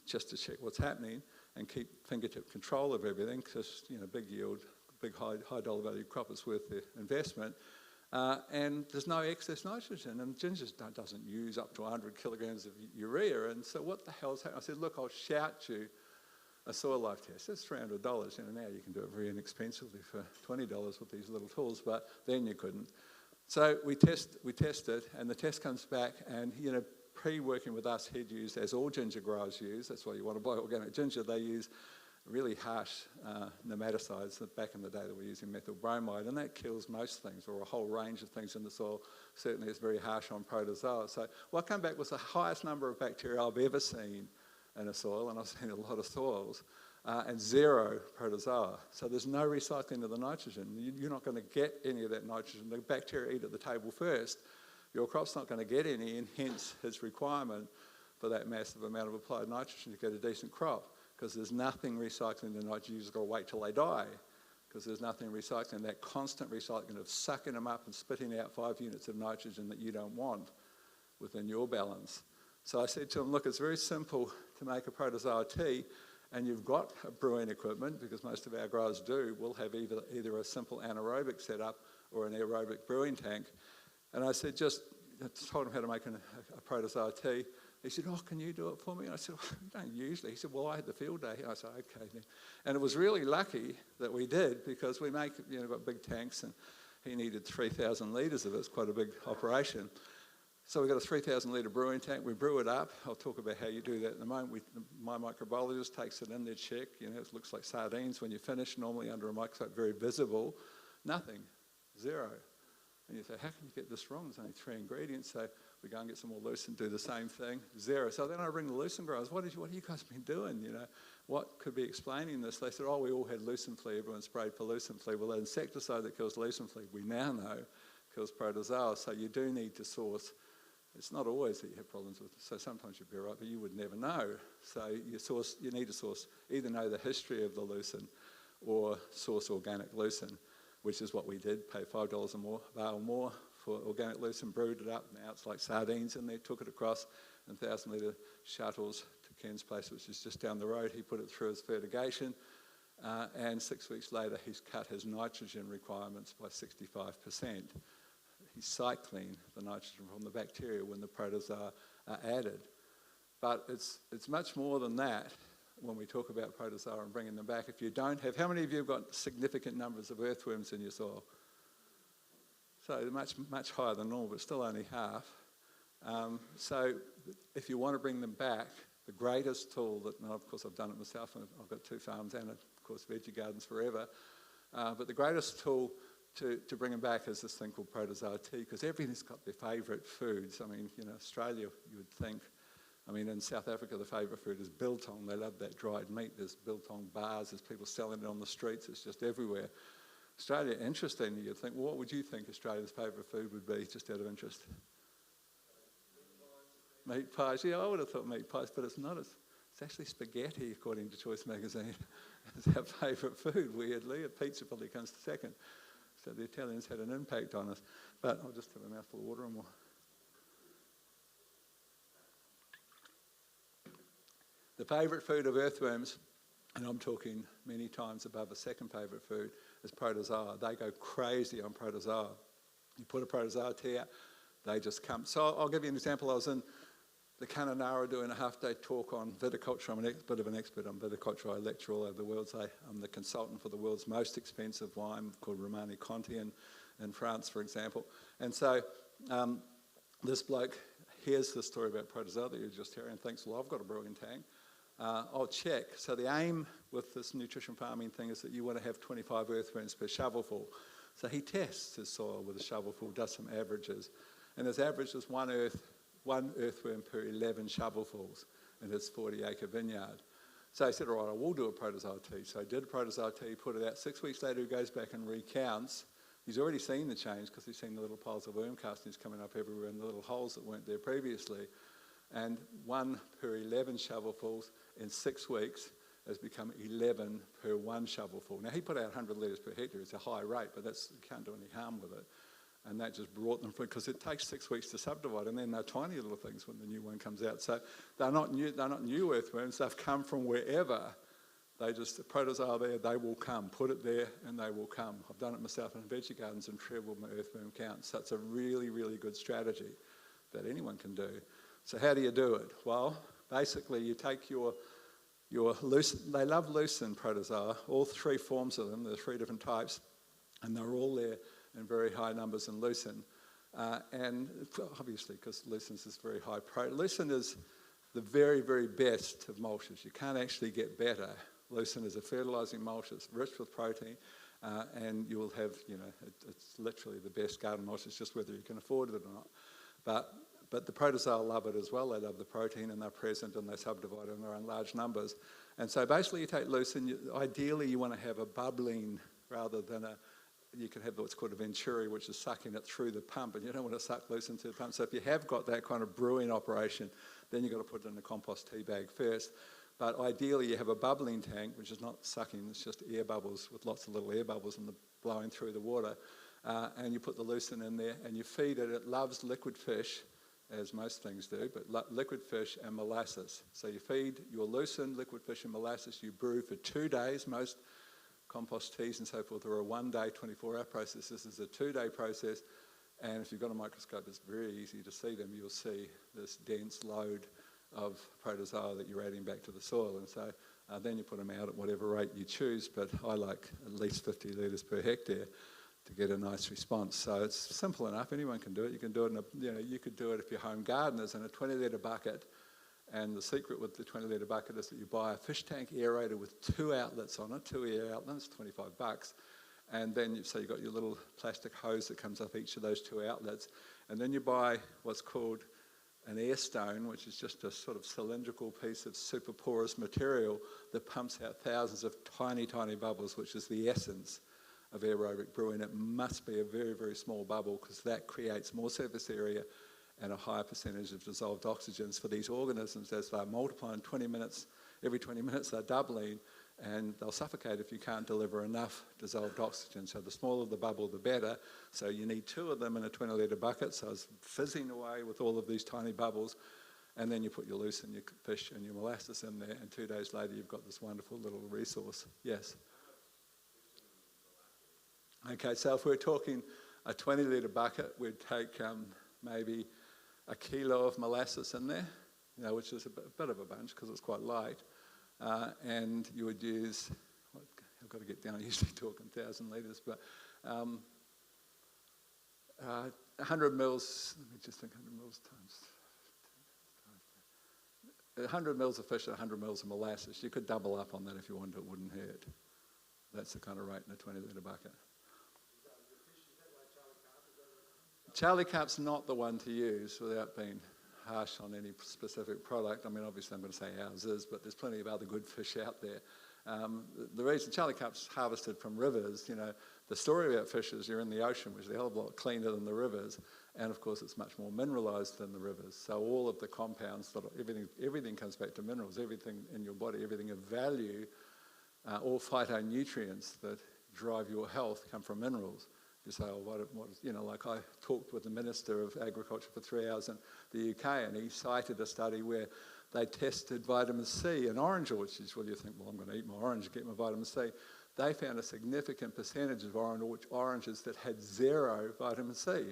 just to check what's happening and keep fingertip control of everything, because big yield, big high dollar value crop is worth the investment. And there's no excess nitrogen, and ginger doesn't use up to 100 kilograms of urea. And so what the hell's happening? I said, "Look, I'll shout you a soil life test. It's $300. Now you can do it very inexpensively for $20 with these little tools, but then you couldn't." So we test it, and the test comes back, and pre-working with us, he'd used, as all ginger growers use, that's why you want to buy organic ginger, they use really harsh nematicides. Back in the day, they were using methyl bromide, and that kills most things, or a whole range of things in the soil. Certainly it's very harsh on protozoa. So what came back was the highest number of bacteria I've ever seen in a soil, and I've seen a lot of soils, and 0 protozoa. So there's no recycling of the nitrogen. You're not going to get any of that nitrogen. The bacteria eat at the table first. Your crop's not going to get any, and hence his requirement for that massive amount of applied nitrogen to get a decent crop, because there's nothing recycling the nitrogen. You've just got to wait till they die, because there's nothing recycling. That constant recycling of sucking them up and spitting out 5 units of nitrogen that you don't want within your balance. So I said to him, "Look, it's very simple to make a protozoa tea, and you've got brewing equipment, because most of our growers do. We'll have either a simple anaerobic setup or an aerobic brewing tank." And I said, I told him how to make a protozoa tea. He said, oh, can you do it for me? And I said, well, I don't usually. He said, well, I had the field day. I said, okay then. And it was really lucky that we did, because we make, got big tanks, and he needed 3,000 litres of it. It's quite a big operation. So we've got a 3,000 litre brewing tank. We brew it up. I'll talk about how you do that in a moment. My microbiologist takes it in, they check. It looks like sardines when you finish, normally under a microscope, very visible. Nothing, zero. And you say, how can you get this wrong? There's only 3 ingredients. So we go and get some more lucerne, do the same thing, zero. So then I ring the lucerne growers. What have you guys been doing? What could be explaining this? They said, oh, we all had lucerne flea. Everyone sprayed for lucerne flea. Well, the insecticide that kills lucerne flea, we now know, kills protozoa. So you do need to source. It's not always that you have problems with it. So sometimes you'd be right, but you would never know. So you need to source, either know the history of the lucerne or source organic lucerne, which is what we did, pay $5 a barrel more for organic lucerne, brewed it up. Now it's like sardines in there, took it across in 1,000 litre shuttles to Ken's place, which is just down the road. He put it through his fertigation, and 6 weeks later he's cut his nitrogen requirements by 65%. He's cycling the nitrogen from the bacteria when the protozoa are added. But it's much more than that when we talk about protozoa and bringing them back. If you don't have, how many of you have got significant numbers of earthworms in your soil? So much higher than normal, but still only half. So if you want to bring them back, the greatest tool that, and of course I've done it myself, and I've got 2 farms and of course veggie gardens forever, but the greatest tool to bring them back is this thing called protozoa tea, because everything's got their favourite foods. I mean, Australia, you would think, in South Africa, the favourite food is biltong. They love that dried meat. There's biltong bars, there's people selling it on the streets, it's just everywhere. Australia, interestingly, you'd think, well, what would you think Australia's favourite food would be, just out of interest? Meat pies. Yeah, I would have thought meat pies, but it's not. It's actually spaghetti, according to Choice magazine. It's our favourite food, weirdly. Pizza probably comes second. So the Italians had an impact on us. But I'll just have a mouthful of water and more. The favourite food of earthworms, and I'm talking many times above a second favourite food, is protozoa. They go crazy on protozoa. You put a protozoa tea out, they just come. So I'll give you an example. I was in the Kununurra doing a half-day talk on viticulture. I'm a bit of an expert on viticulture. I lecture all over the world. So I'm the consultant for the world's most expensive wine called Romani Conti in France, for example. And so this bloke hears the story about protozoa that you're just hearing and thinks, well, I've got a brewing tank. I'll check. So the aim with this nutrition farming thing is that you want to have 25 earthworms per shovelful. So he tests his soil with a shovelful, does some averages. And his average is one earthworm per 11 shovelfuls in his 40-acre vineyard. So he said, all right, I will do a protozoa tea. So he did a protozoa tea, put it out. 6 weeks later, he goes back and recounts. He's already seen the change because he's seen the little piles of worm castings coming up everywhere and the little holes that weren't there previously. And 1 per 11 shovelfuls in 6 weeks has become 11 per 1 shovelful. Now, he put out 100 litres per hectare. It's a high rate, but you can't do any harm with it. And that just brought them through, because it takes 6 weeks to subdivide, and then they're tiny little things when the new one comes out. So they're not new earthworms. They've come from wherever. The protozoa there, they will come. Put it there and they will come. I've done it myself in veggie gardens and trebled my earthworm count. So it's a really, really good strategy that anyone can do. So how do you do it? Well, basically you take your lucerne. They love lucerne protozoa, all 3 forms of them. There are 3 different types, and they're all there in very high numbers in lucerne. And obviously, because lucerne is very high protein. Lucerne is the very, very best of mulches. You can't actually get better. Lucerne is a fertilising mulch. It's rich with protein, and you will have, it's literally the best garden mulch. It's just whether you can afford it or not. But the protozoa love it as well. They love the protein, and they're present, and they subdivide in their own large numbers. And so basically you take lucerne. Ideally you want to have a bubbling rather than you can have what's called a venturi, which is sucking it through the pump, and you don't want to suck lucerne to the pump. So if you have got that kind of brewing operation, then you've got to put it in a compost tea bag first. But ideally you have a bubbling tank, which is not sucking, it's just air bubbles with lots of little air bubbles and blowing through the water. And you put the lucerne in there and you feed it. It loves liquid fish, as most things do, but liquid fish and molasses. So you feed your lucerne, liquid fish and molasses. You brew for 2 days. Most compost teas and so forth are a 1-day, 24-hour process. This is a 2-day process. And if you've got a microscope, it's very easy to see them. You'll see this dense load of protozoa that you're adding back to the soil. And so then you put them out at whatever rate you choose, but I like at least 50 litres per hectare to get a nice response. So it's simple enough. Anyone can do it. You can do it you could do it if you're home gardeners in a 20-litre bucket. And the secret with the 20-litre bucket is that you buy a fish tank aerator with 2 outlets on it, 2 air outlets, $25. And then you've got your little plastic hose that comes up each of those 2 outlets. And then you buy what's called an air stone, which is just a sort of cylindrical piece of super porous material that pumps out thousands of tiny, tiny bubbles, which is the essence of aerobic brewing. It must be a very, very small bubble because that creates more surface area and a higher percentage of dissolved oxygens for these organisms as they're multiplying 20 minutes. Every 20 minutes they're doubling, and they'll suffocate if you can't deliver enough dissolved oxygen. So the smaller the bubble, the better. So you need 2 of them in a 20-litre bucket. So it's fizzing away with all of these tiny bubbles. And then you put your lucerne, your fish and your molasses in there, and 2 days later you've got this wonderful little resource. Yes? Okay, so if we're talking a 20-litre bucket, we'd take maybe a kilo of molasses in there, which is a bit of a bunch because it's quite light. And you would use, I've got to get down, I usually talk in 1,000 litres, but 100 mils, let me just think, 100 mils times 100 mils of fish and 100 mils of molasses. You could double up on that if you wanted, it wouldn't hurt. That's the kind of rate in a 20-litre bucket. Charlie Carp's not the one to use without being harsh on any specific product. I mean, obviously I'm going to say ours is, but there's plenty of other good fish out there. The reason Charlie Carp's harvested from rivers, the story about fish is you're in the ocean, which is a hell of a lot cleaner than the rivers, and of course it's much more mineralised than the rivers. So all of the compounds, everything comes back to minerals, everything in your body, everything of value, all phytonutrients that drive your health come from minerals. You say, like I talked with the Minister of Agriculture for 3 hours in the UK, and he cited a study where they tested vitamin C in orange orchards. Well, you think, well, I'm going to eat my orange to get my vitamin C. They found a significant percentage of oranges that had 0 vitamin C.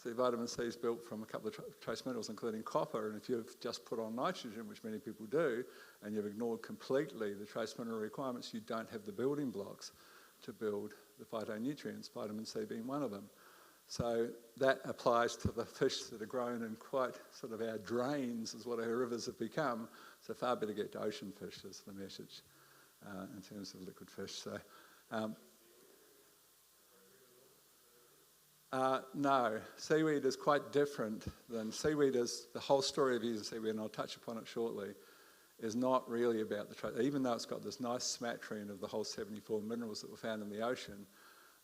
So vitamin C is built from a couple of trace minerals, including copper, and if you've just put on nitrogen, which many people do, and you've ignored completely the trace mineral requirements, you don't have the building blocks to build the phytonutrients, vitamin C being one of them. So that applies to the fish that are grown in quite sort of our drains, is what our rivers have become. So far better get to ocean fish is the message in terms of liquid fish. So no, seaweed is quite different than seaweed is the whole story of using seaweed, and I'll touch upon it shortly, is not really about the trade. Even though it's got this nice smattering of the whole 74 minerals that were found in the ocean,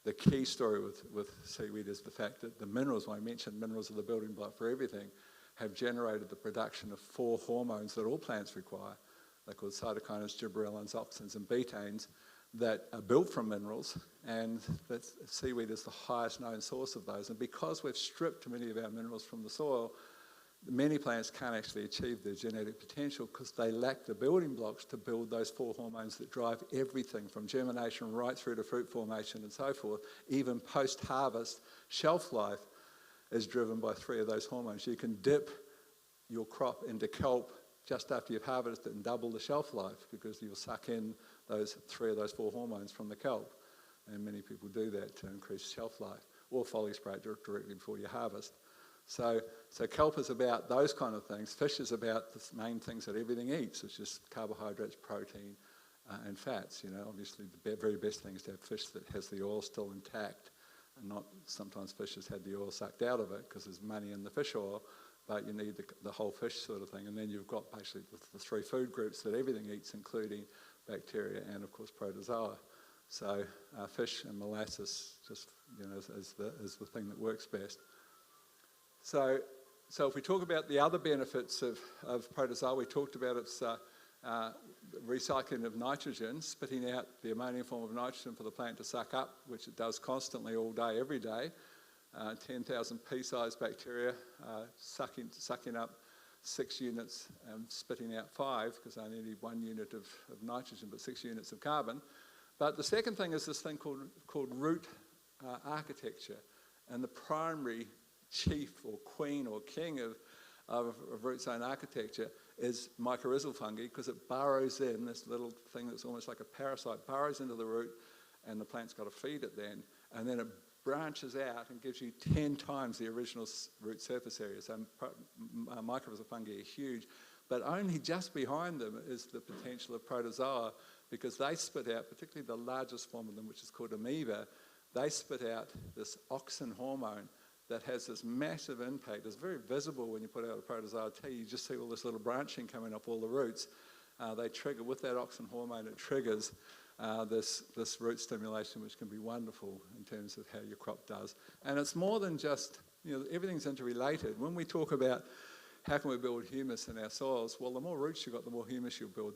the key story with seaweed is the fact that the minerals, when I mentioned minerals are the building block for everything, have generated the production of 4 hormones that all plants require. They're called cytokinins, gibberellins, auxins, and betaines that are built from minerals, and that seaweed is the highest known source of those. And because we've stripped many of our minerals from the soil, many plants can't actually achieve their genetic potential because they lack the building blocks to build those 4 hormones that drive everything from germination right through to fruit formation and so forth. Even post-harvest, shelf life is driven by 3 of those hormones. You can dip your crop into kelp just after you've harvested it and double the shelf life because you'll suck in those 3 of those 4 hormones from the kelp. And many people do that to increase shelf life, or foliar spray directly before you harvest. So kelp is about those kind of things. Fish is about the main things that everything eats. It's just carbohydrates, protein, and fats. Obviously the very best thing is to have fish that has the oil still intact, and not sometimes fish has had the oil sucked out of it because there's money in the fish oil, but you need the whole fish sort of thing. And then you've got basically the 3 food groups that everything eats, including bacteria and of course protozoa. So fish and molasses just is the thing that works best. So if we talk about the other benefits of protozoa, we talked about its recycling of nitrogen, spitting out the ammonium form of nitrogen for the plant to suck up, which it does constantly all day, every day. 10,000 pea-sized bacteria sucking up 6 units and spitting out 5, because they only need 1 unit of nitrogen, but 6 units of carbon. But the second thing is this thing called root architecture, and the primary chief or queen or king of root zone architecture is mycorrhizal fungi, because it burrows in, this little thing that's almost like a parasite, burrows into the root, and the plant's got to feed it then, and then it branches out and gives you 10 times the original root surface area. So mycorrhizal fungi are huge, but only just behind them is the potential of protozoa, because they spit out, particularly the largest form of them, which is called amoeba, they spit out this auxin hormone that has this massive impact. It's very visible when you put out a protozoa T. You just see all this little branching coming up all the roots. They trigger, with that auxin hormone, it triggers this root stimulation, which can be wonderful in terms of how your crop does. And it's more than just, everything's interrelated. When we talk about how can we build humus in our soils, well, the more roots you've got, the more humus you'll build.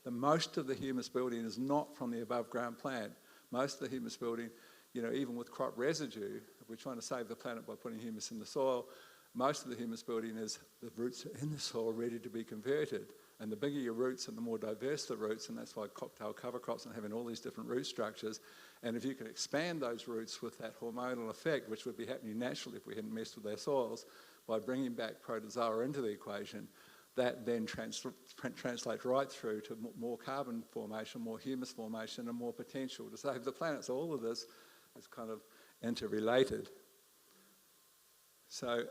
The most of the humus building is not from the above ground plant. Most of the humus building, even with crop residue, if we're trying to save the planet by putting humus in the soil, most of the humus building is the roots in the soil ready to be converted. And the bigger your roots and the more diverse the roots, and that's why cocktail cover crops and having all these different root structures. And if you can expand those roots with that hormonal effect, which would be happening naturally if we hadn't messed with our soils, by bringing back protozoa into the equation, that then translates right through to more carbon formation, more humus formation, and more potential to save the planet. So all of this is kind of interrelated. So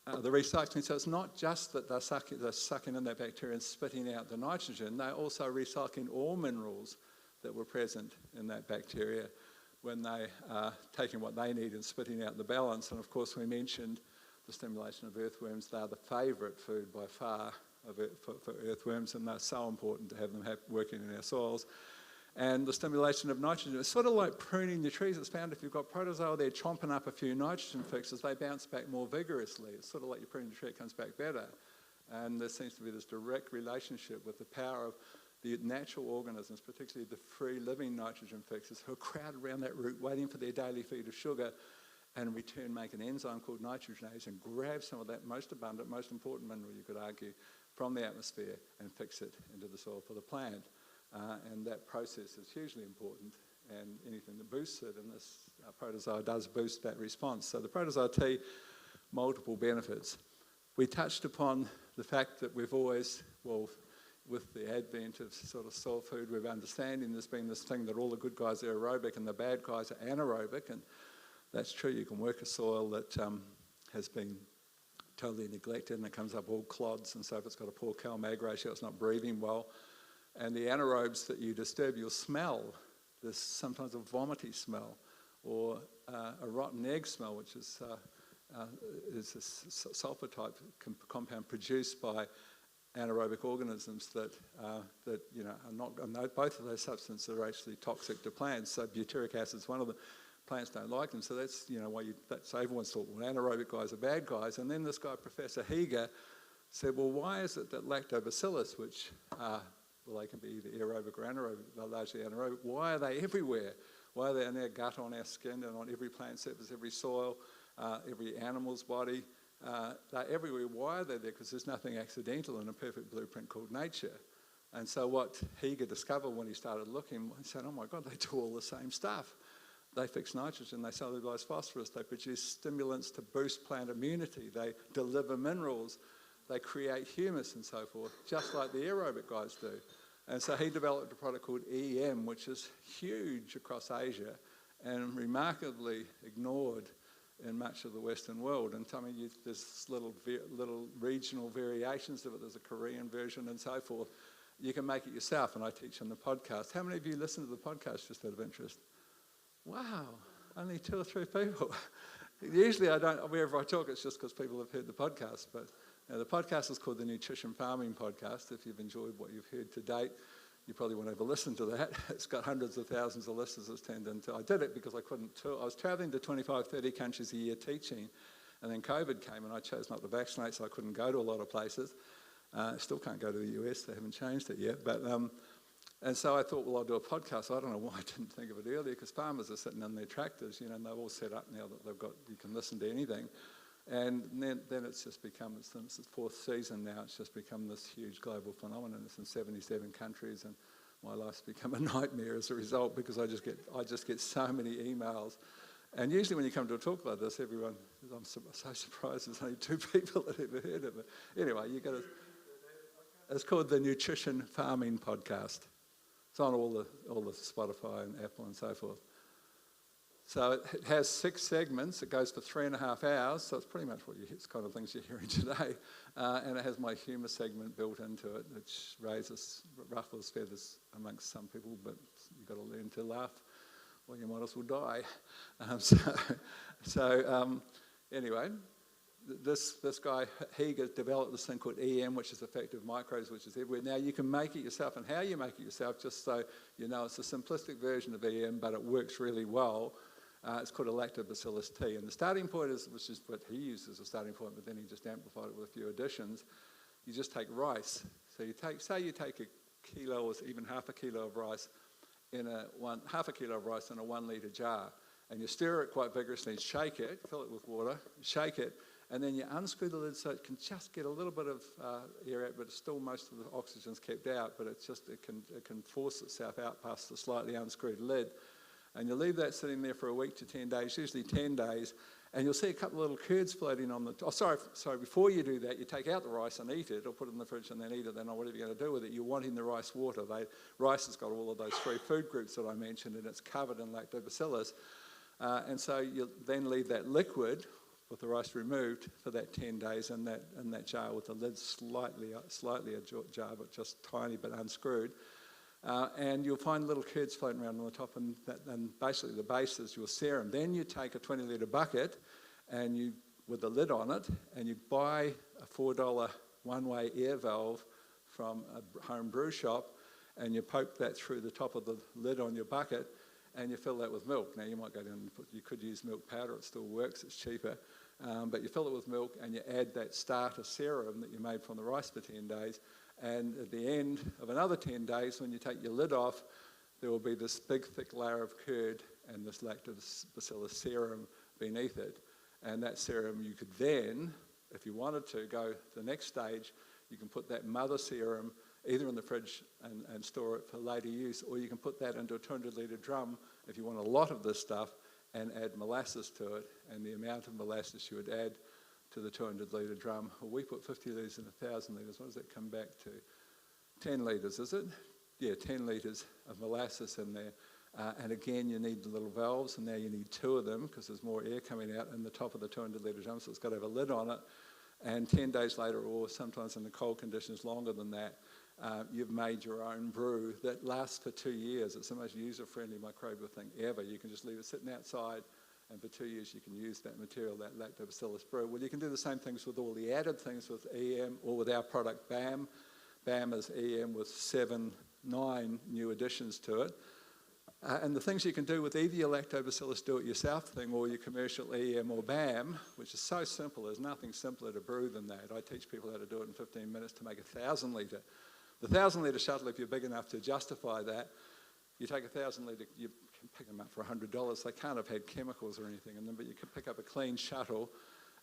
the recycling, so it's not just that they're sucking in that bacteria and spitting out the nitrogen, they're also recycling all minerals that were present in that bacteria when they are taking what they need and spitting out the balance. And of course we mentioned the stimulation of earthworms. They're the favourite food by far for earthworms, and they're so important to have them working in our soils. And the stimulation of nitrogen, it's sort of like pruning the trees. It's found if you've got protozoa there chomping up a few nitrogen fixes, they bounce back more vigorously. It's sort of like you prune the tree, it comes back better. And there seems to be this direct relationship with the power of the natural organisms, particularly the free living nitrogen fixers, who are crowded around that root waiting for their daily feed of sugar, and in return make an enzyme called nitrogenase and grab some of that most abundant, most important mineral, you could argue, from the atmosphere and fix it into the soil for the plant. And that process is hugely important, and anything that boosts it, and this protozoa does boost that response. So the protozoa T, multiple benefits. We touched upon the fact that we've always, well, with the advent of sort of soil food, we're understanding there's been this thing that all the good guys are aerobic and the bad guys are anaerobic, and that's true. You can work a soil that has been totally neglected and it comes up all clods, and so if it's got a poor Cal-Mag ratio, it's not breathing well. And the anaerobes that you disturb, you'll smell. There's sometimes a vomity smell, or a rotten egg smell, which is a sulfur type compound produced by anaerobic organisms that are not, and both of those substances are actually toxic to plants. So butyric acid is one of them. Plants don't like them, so that's why so everyone's thought, well, anaerobic guys are bad guys. And then this guy, Professor Heger, said, well, why is it that lactobacillus, which well, they can be either aerobic or anaerobic, they're largely anaerobic, why are they everywhere? Why are they in our gut, on our skin, and on every plant surface, every soil, every animal's body? They're everywhere. Why are they there? Because there's nothing accidental in a perfect blueprint called nature. And so what Heger discovered when he started looking, he said, oh my God, they do all the same stuff. They fix nitrogen, they cellulose phosphorus, they produce stimulants to boost plant immunity, they deliver minerals, they create humus and so forth, just like the aerobic guys do. And so he developed a product called EM, which is huge across Asia and remarkably ignored in much of the Western world. And I mean, there's little regional variations of it. There's a Korean version and so forth. You can make it yourself, and I teach on the podcast. How many of you listen to the podcast just out of interest? Wow, only 2 or 3 people. Usually I don't, wherever I talk, it's just because people have heard the podcast. But the podcast is called the Nutrition Farming Podcast. If you've enjoyed what you've heard to date, you probably won't ever listen to that. It's got hundreds of thousands of listeners it's turned into. I did it because I couldn't tour. I was traveling to 25, 30 countries a year teaching, and then COVID came and I chose not to vaccinate, so I couldn't go to a lot of places. Still can't go to the US, they haven't changed it yet. But and so I thought, well, I'll do a podcast. I don't know why I didn't think of it earlier, because farmers are sitting in their tractors, and they're all set up now that they've got, you can listen to anything. And then it's just become, it's the 4th season now, it's just become this huge global phenomenon. It's in 77 countries, and my life's become a nightmare as a result, because I just get so many emails. And usually when you come to a talk like this, everyone, I'm so surprised there's only 2 people that ever heard of it. Anyway, you got to... is called the Nutrition Farming Podcast. It's on all the Spotify and Apple and so forth. So it has 6 segments. It goes for 3.5 hours, so it's pretty much it's kind of things you're hearing today. And it has my humour segment built into it, which ruffles feathers amongst some people, but you've got to learn to laugh or you might as well die. Anyway, this guy, he developed this thing called EM, which is effective microbes, which is everywhere. Now, you can make it yourself, and how you make it yourself, just so you know, it's a simplistic version of EM, but it works really well. It's called a lactobacillus tea, and the starting point which is what he used as a starting point, but then he just amplified it with a few additions. You just take rice. So you take a kilo or even half a kilo of rice half a kilo of rice in a 1 litre jar, and you stir it quite vigorously and shake it, fill it with water, shake it, and then you unscrew the lid so it can just get a little bit of air out, but still most of the oxygen's kept out, but it can force itself out past the slightly unscrewed lid. And you leave that sitting there for a week to 10 days, usually 10 days, and you'll see a couple of little curds floating on the... sorry, before you do that, you take out the rice and eat it, or put it in the fridge and then eat it, then whatever you're going to do with it. You're wanting the rice water. Rice has got all of those 3 food groups that I mentioned, and it's covered in lactobacillus. And so you then leave that liquid with the rice removed for that 10 days in that jar with the lid slightly ajar, but just tiny but unscrewed. And you'll find little curds floating around on the top, and basically the base is your serum. Then you take a 20-litre bucket and with the lid on it, and you buy a $4 one-way air valve from a home brew shop, and you poke that through the top of the lid on your bucket, and you fill that with milk. Now, you might go down and you could use milk powder, it still works, it's cheaper. But you fill it with milk, and you add that starter serum that you made from the rice for 10 days, and at the end of another 10 days, when you take your lid off, there will be this big, thick layer of curd and this lactobacillus serum beneath it. And that serum, you could then, if you wanted to, go to the next stage. You can put that mother serum either in the fridge and store it for later use, or you can put that into a 200-litre drum if you want a lot of this stuff, and add molasses to it. And the amount of molasses you would add to the 200-litre drum. Well, we put 50 litres in 1,000 litres. What does that come back to? 10 litres, is it? Yeah, 10 litres of molasses in there. And again, you need the little valves, and now you need 2 of them because there's more air coming out in the top of the 200-litre drum, so it's got to have a lid on it. And 10 days later, or sometimes in the cold conditions longer than that, you've made your own brew that lasts for 2 years. It's the most user-friendly microbial thing ever. You can just leave it sitting outside, and for 2 years you can use that material, that lactobacillus brew. Well, you can do the same things with all the added things with EM, or with our product BAM. BAM is EM with 9 new additions to it. And the things you can do with either your lactobacillus do-it-yourself thing or your commercial EM or BAM, which is so simple, there's nothing simpler to brew than that. I teach people how to do it in 15 minutes to make a 1,000-litre. The 1,000-litre shuttle, if you're big enough to justify that, you take a 1,000-litre, you can pick them up for $100. They can't have had chemicals or anything in them, but you can pick up a clean shuttle.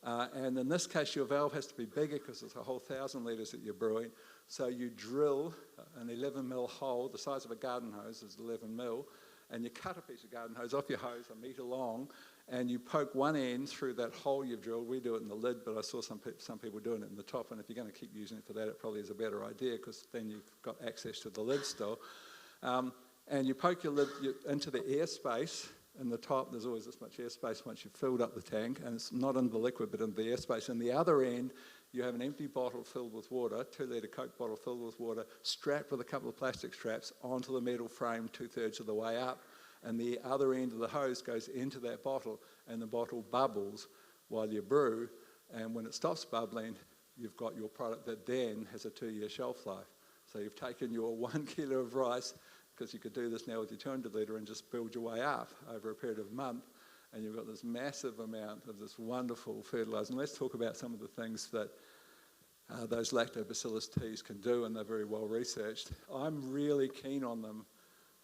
And in this case, your valve has to be bigger because it's a whole 1,000 litres that you're brewing. So you drill an 11 mil hole, the size of a garden hose is 11 mil, and you cut a piece of garden hose off your hose 1 metre long, and you poke one end through that hole you've drilled. We do it in the lid, but I saw some people doing it in the top, and if you're going to keep using it for that, it probably is a better idea because then you've got access to the lid still. And you poke your lid into the airspace in the top. There's always this much airspace once you've filled up the tank, and it's not in the liquid, but in the airspace. And the other end, you have an empty bottle filled with water, 2-litre Coke bottle filled with water, strapped with a couple of plastic straps onto the metal frame 2/3 of the way up. And the other end of the hose goes into that bottle, and the bottle bubbles while you brew. And when it stops bubbling, you've got your product that then has a 2-year shelf life. So you've taken your 1 kilo of rice, because you could do this now with your 200-litre and just build your way up over a period of a month, and you've got this massive amount of this wonderful fertiliser. And let's talk about some of the things that those lactobacillus teas can do, and they're very well researched. I'm really keen on them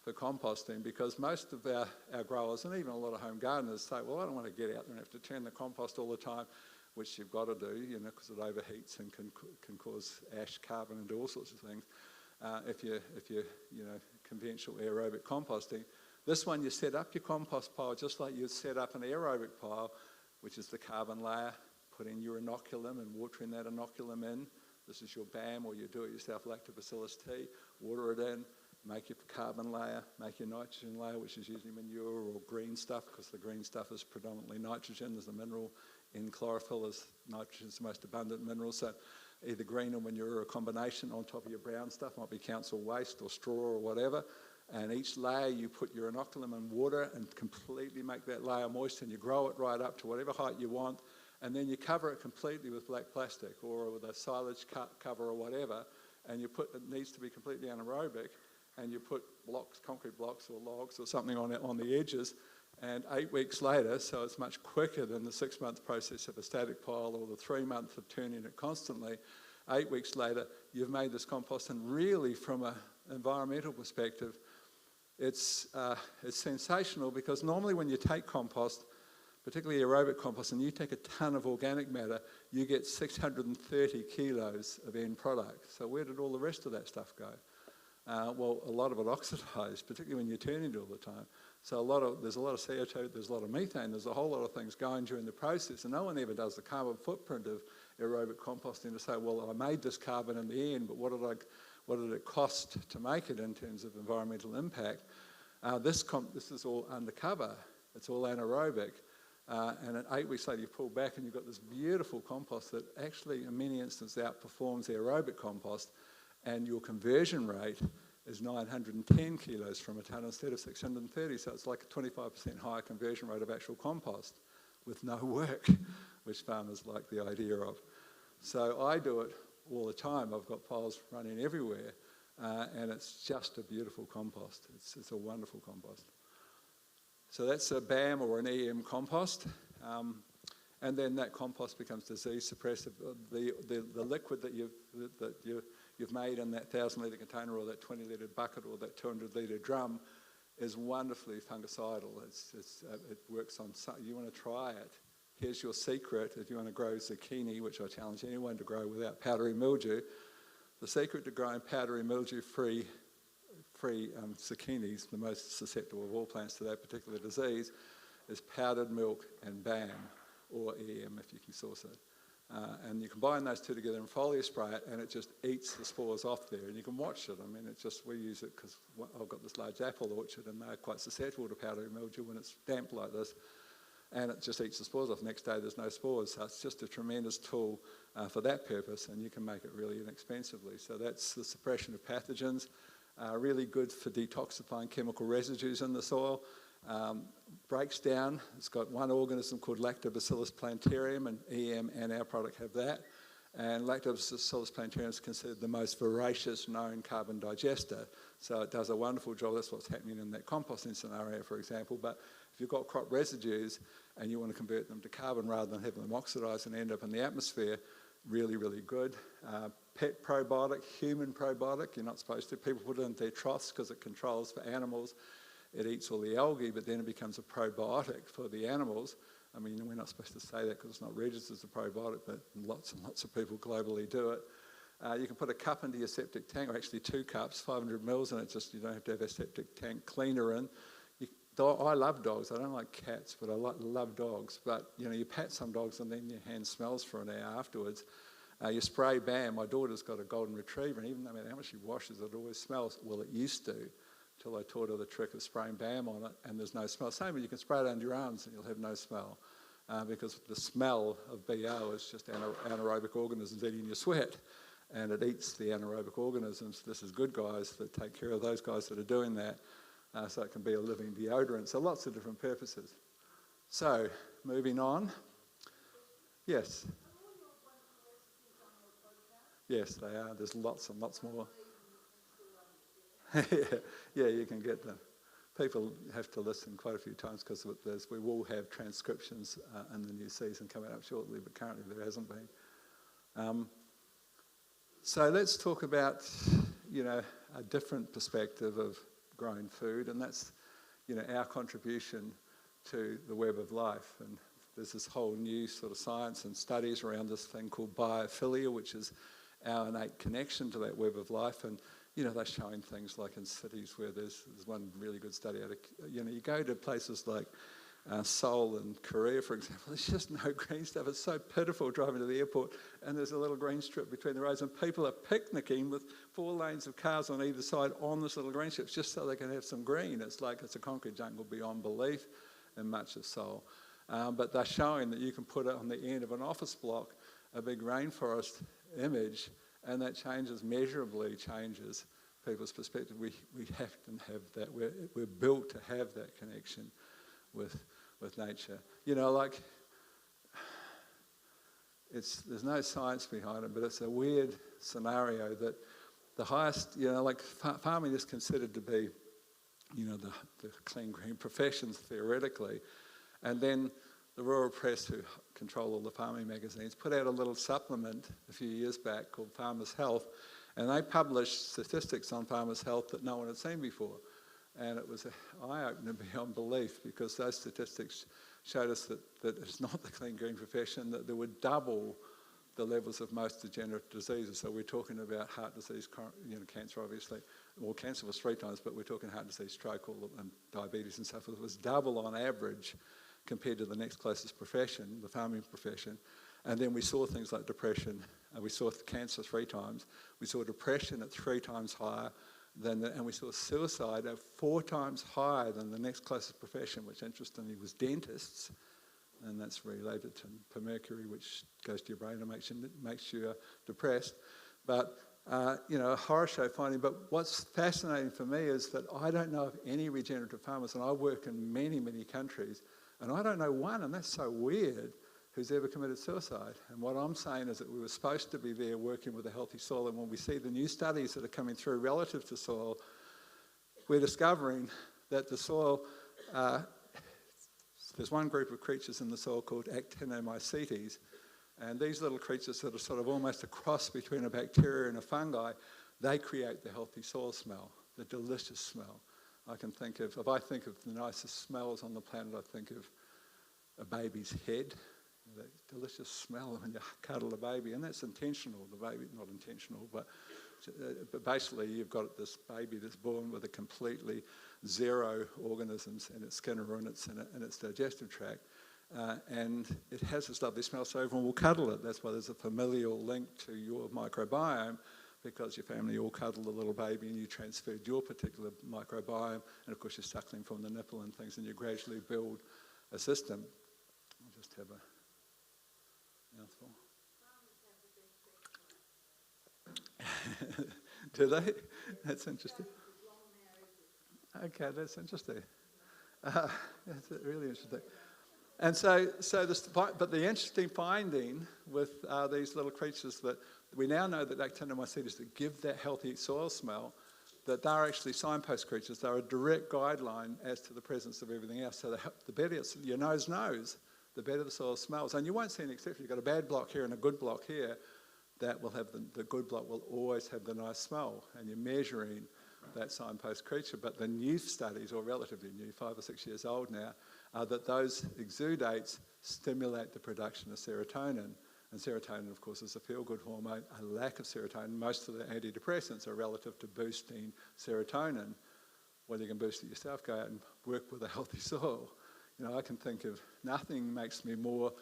for composting because most of our growers, and even a lot of home gardeners, say, well, I don't want to get out there and have to turn the compost all the time, which you've got to do, because it overheats and can cause ash, carbon, and all sorts of things. If you're conventional aerobic composting. This one, you set up your compost pile just like you'd set up an aerobic pile, which is the carbon layer, putting your inoculum and watering that inoculum in, This is your BAM or your do-it-yourself lactobacillus tea. Water it in, make your carbon layer, make your nitrogen layer, which is usually manure or green stuff, because the green stuff is predominantly nitrogen. There's a mineral in chlorophyll, as nitrogen is the most abundant mineral. So either green or manure or a combination on top of your brown stuff, might be council waste or straw or whatever. And each layer you put your inoculum in water and completely make that layer moist, and you grow it right up to whatever height you want, and then you cover it completely with black plastic or with a silage cover or whatever, and you put, it needs to be completely anaerobic, and you put blocks, concrete blocks or logs or something on the edges, and 8 weeks later, so it's much quicker than the 6-month process of a static pile or the 3 months of turning it constantly. 8 weeks later, you've made this compost, and really from an environmental perspective, it's sensational, because normally when you take compost, particularly aerobic compost, and you take a ton of organic matter, you get 630 kilos of end product. So where did all the rest of that stuff go? Well, a lot of it oxidised, particularly when you're turning it all the time. So there's a lot of CO2, there's a lot of methane, there's a whole lot of things going during the process, and no one ever does the carbon footprint of aerobic composting to say, well, I made this carbon in the end, but what did it cost to make it in terms of environmental impact? This is all undercover, it's all anaerobic, and at 8 weeks later you pull back and you've got this beautiful compost that actually in many instances outperforms the aerobic compost, and your conversion rate is 910 kilos from a tonne instead of 630, so it's like a 25% higher conversion rate of actual compost with no work, which farmers like the idea of. So I do it all the time. I've got piles running everywhere, and it's just a beautiful compost. It's a wonderful compost. So that's a BAM or an EM compost, and then that compost becomes disease suppressive. The liquid that you've made in that 1,000-litre container or that 20-litre bucket or that 200-litre drum is wonderfully fungicidal. It works on, you want to try it. Here's your secret if you want to grow zucchini, which I challenge anyone to grow without powdery mildew. The secret to growing powdery mildew-free zucchinis, the most susceptible of all plants to that particular disease, is powdered milk and BAM, or EM if you can source it. And you combine those two together and foliar spray it, and it just eats the spores off there. And you can watch it. I mean, we use it because I've got this large apple orchard, and they're quite susceptible to powdery mildew when it's damp like this. And it just eats the spores off. Next day, there's no spores. So it's just a tremendous tool for that purpose, and you can make it really inexpensively. So that's the suppression of pathogens, really good for detoxifying chemical residues in the soil. Breaks down. It's got one organism called Lactobacillus plantarum, and EM and our product have that. And Lactobacillus plantarum is considered the most voracious known carbon digester. So it does a wonderful job. That's what's happening in that composting scenario, for example. But if you've got crop residues and you want to convert them to carbon rather than having them oxidise and end up in the atmosphere, really, really good. Pet probiotic, human probiotic, you're not supposed to. People put it in their troughs because it controls for animals. It eats all the algae, but then it becomes a probiotic for the animals. I mean, we're not supposed to say that because it's not registered as a probiotic, but lots and lots of people globally do it. You can put a cup into your septic tank, or actually 2 cups, 500 mils, and you don't have to have a septic tank cleaner in. I love dogs. I don't like cats, but I love dogs. But you pat some dogs and then your hand smells for an hour afterwards. You spray BAM. My daughter's got a golden retriever, and even no matter how much she washes, it always smells. Well, it used to, till I taught her the trick of spraying BAM on it, and there's no smell. Same, but you can spray it under your arms and you'll have no smell, because the smell of BO is just anaerobic organisms eating your sweat, and it eats the anaerobic organisms. This is good guys that take care of those guys that are doing that. So it can be a living deodorant. So lots of different purposes. So, moving on. Yes. Yes, they are. There's lots and lots more. Yeah, you can get them. People have to listen quite a few times because we will have transcriptions in the new season coming up shortly, but currently there hasn't been. So let's talk about, a different perspective of growing food, and that's, our contribution to the web of life. And there's this whole new sort of science and studies around this thing called biophilia, which is our innate connection to that web of life. And they're showing things like in cities where there's one really good study out of, you go to places like Seoul in Korea, for example, there's just no green stuff. It's so pitiful driving to the airport and there's a little green strip between the roads and people are picnicking with 4 lanes of cars on either side on this little green strip just so they can have some green. It's like it's a concrete jungle beyond belief in much of Seoul. But they're showing that you can put it on the end of an office block, a big rainforest image, and that measurably changes people's perspective. We have to have that. We're built to have that connection with nature. You know, like, there's no science behind it, but it's a weird scenario that the highest, you know, like farming is considered to be, you know, the clean green professions theoretically. And then the rural press, who control all the farming magazines, put out a little supplement a few years back called Farmers' Health, and they published statistics on farmers' health that no one had seen before. And it was an eye-opener beyond belief because those statistics showed us that it's not the clean green profession, that there were double the levels of most degenerative diseases. So we're talking about heart disease, you know, cancer obviously. Well, cancer was 3 times, but we're talking heart disease, stroke, and diabetes and so forth. It was double on average compared to the next closest profession, the farming profession. And then we saw things like depression. We saw cancer 3 times. We saw depression at 3 times higher. And we saw suicide at 4 times higher than the next closest profession, which interestingly was dentists, and that's related to mercury, which goes to your brain and makes you depressed. But you know, a horror show finding. But what's fascinating for me is that I don't know of any regenerative farmers, and I work in many, many countries, and I don't know one, and that's so weird, who's ever committed suicide. And what I'm saying is that we were supposed to be there working with a healthy soil, and when we see the new studies that are coming through relative to soil, we're discovering that the soil, there's one group of creatures in the soil called actinomycetes, and these little creatures that are sort of almost a cross between a bacteria and a fungi, they create the healthy soil smell, the delicious smell. If I think of the nicest smells on the planet, I think of a baby's head, that delicious smell when you cuddle a baby, and that's intentional. The baby, not intentional, but basically you've got this baby that's born with a completely 0 organisms in its skin or in its digestive tract, and it has this lovely smell, so everyone will cuddle it. That's why there's a familial link to your microbiome, because your family all cuddle the little baby and you transferred your particular microbiome, and of course you're suckling from the nipple and things, and you gradually build a system. I'll just have a mouthful. Do they? That's interesting. Okay, that's interesting. That's really interesting. And but the interesting finding with these little creatures, that we now know that actinomycetes that give that healthy soil smell, that they're actually signpost creatures. They're a direct guideline as to the presence of everything else. So the better your nose knows, the better the soil smells. And you won't see an exception. You've got a bad block here and a good block here. That will have the good block will always have the nice smell. And you're measuring that signpost creature. But the new studies, or relatively new, 5 or 6 years old now, are that those exudates stimulate the production of serotonin. And serotonin, of course, is a feel-good hormone. A lack of serotonin, most of the antidepressants are relative to boosting serotonin. Well, you can boost it yourself. Go out and work with a healthy soil. You know, I can think of nothing makes me more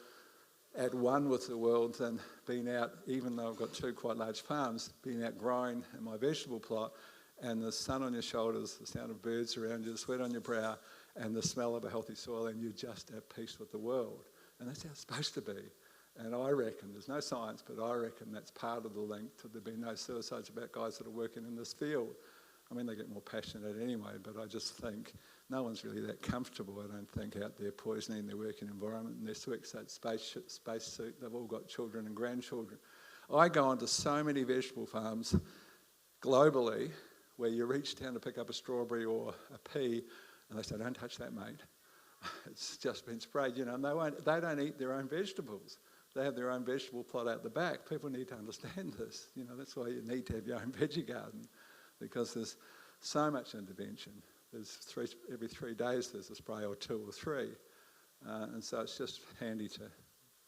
at one with the world than being out, even though I've got 2 quite large farms, being out growing in my vegetable plot, and the sun on your shoulders, the sound of birds around you, the sweat on your brow, and the smell of a healthy soil, and you're just at peace with the world. And that's how it's supposed to be. And I reckon, there's no science, but I reckon that's part of the link to there being no suicides about guys that are working in this field. I mean, they get more passionate anyway, but I just think no one's really that comfortable, I don't think, out there poisoning their working environment and their space suit. They've all got children and grandchildren. I go onto so many vegetable farms globally where you reach down to pick up a strawberry or a pea and they say, "Don't touch that, mate. It's just been sprayed," you know, and they don't eat their own vegetables. They have their own vegetable plot out the back. People need to understand this. You know, that's why you need to have your own veggie garden, because there's so much intervention. Every 3 days there's a spray, or 2 or 3. And so it's just handy to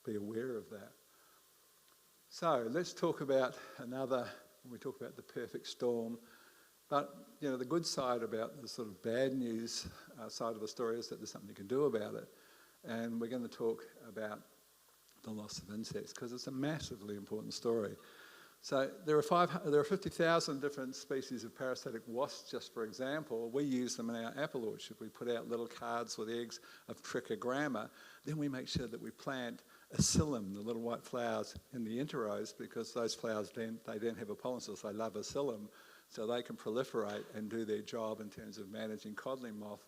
be aware of that. So let's talk about when we talk about the perfect storm. But, you know, the good side about the sort of bad news side of the story is that there's something you can do about it. And we're going to talk about the loss of insects because it's a massively important story. So there are 50,000 different species of parasitic wasps, just for example. We use them in our apple orchard. We put out little cards with eggs of Trichogramma. Then we make sure that we plant Asylum, the little white flowers, in the interrows, because those flowers then have a pollen source. They love Asylum, so they can proliferate and do their job in terms of managing codling moth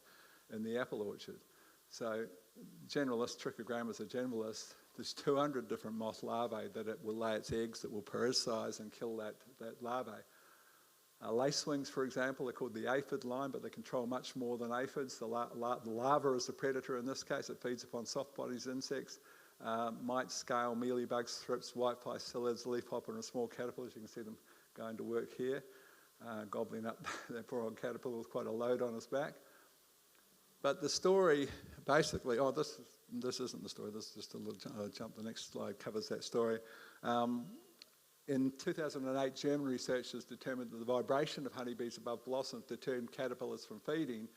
in the apple orchard. So generalist, Trichogramma is a generalist. There's 200 different moth larvae that it will lay its eggs that will parasitise and kill that larvae. Lacewings, for example, are called the aphid line, but they control much more than aphids. The larva is the predator in this case. It feeds upon soft-bodied insects. Mites, scale, mealybugs, thrips, whitefly, psyllids, leafhopper, and small caterpillars. You can see them going to work here, gobbling up that poor old caterpillar with quite a load on his back. But the story, basically, this isn't the story, this is just a little jump. The next slide covers that story. In 2008, German researchers determined that the vibration of honeybees above blossoms deterred caterpillars from feeding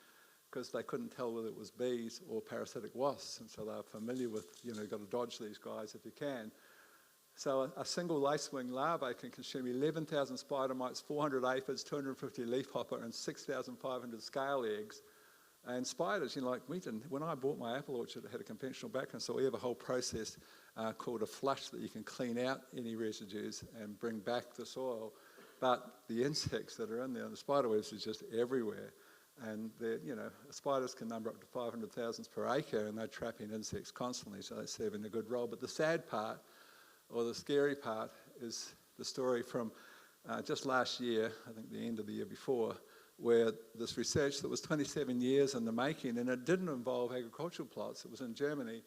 because they couldn't tell whether it was bees or parasitic wasps, and so they were familiar with, you've got to dodge these guys if you can. So a single lacewing larvae can consume 11,000 spider mites, 400 aphids, 250 leafhopper, and 6,500 scale eggs. And spiders, when I bought my apple orchard, it had a conventional background, so we have a whole process called a flush that you can clean out any residues and bring back the soil. But the insects that are in there, the spider webs, is just everywhere. And spiders can number up to 500,000 per acre, and they're trapping insects constantly, so they're serving a good role. But the sad part, or the scary part, is the story from just last year, I think the end of the year before, where this research that was 27 years in the making, and it didn't involve agricultural plots, it was in Germany,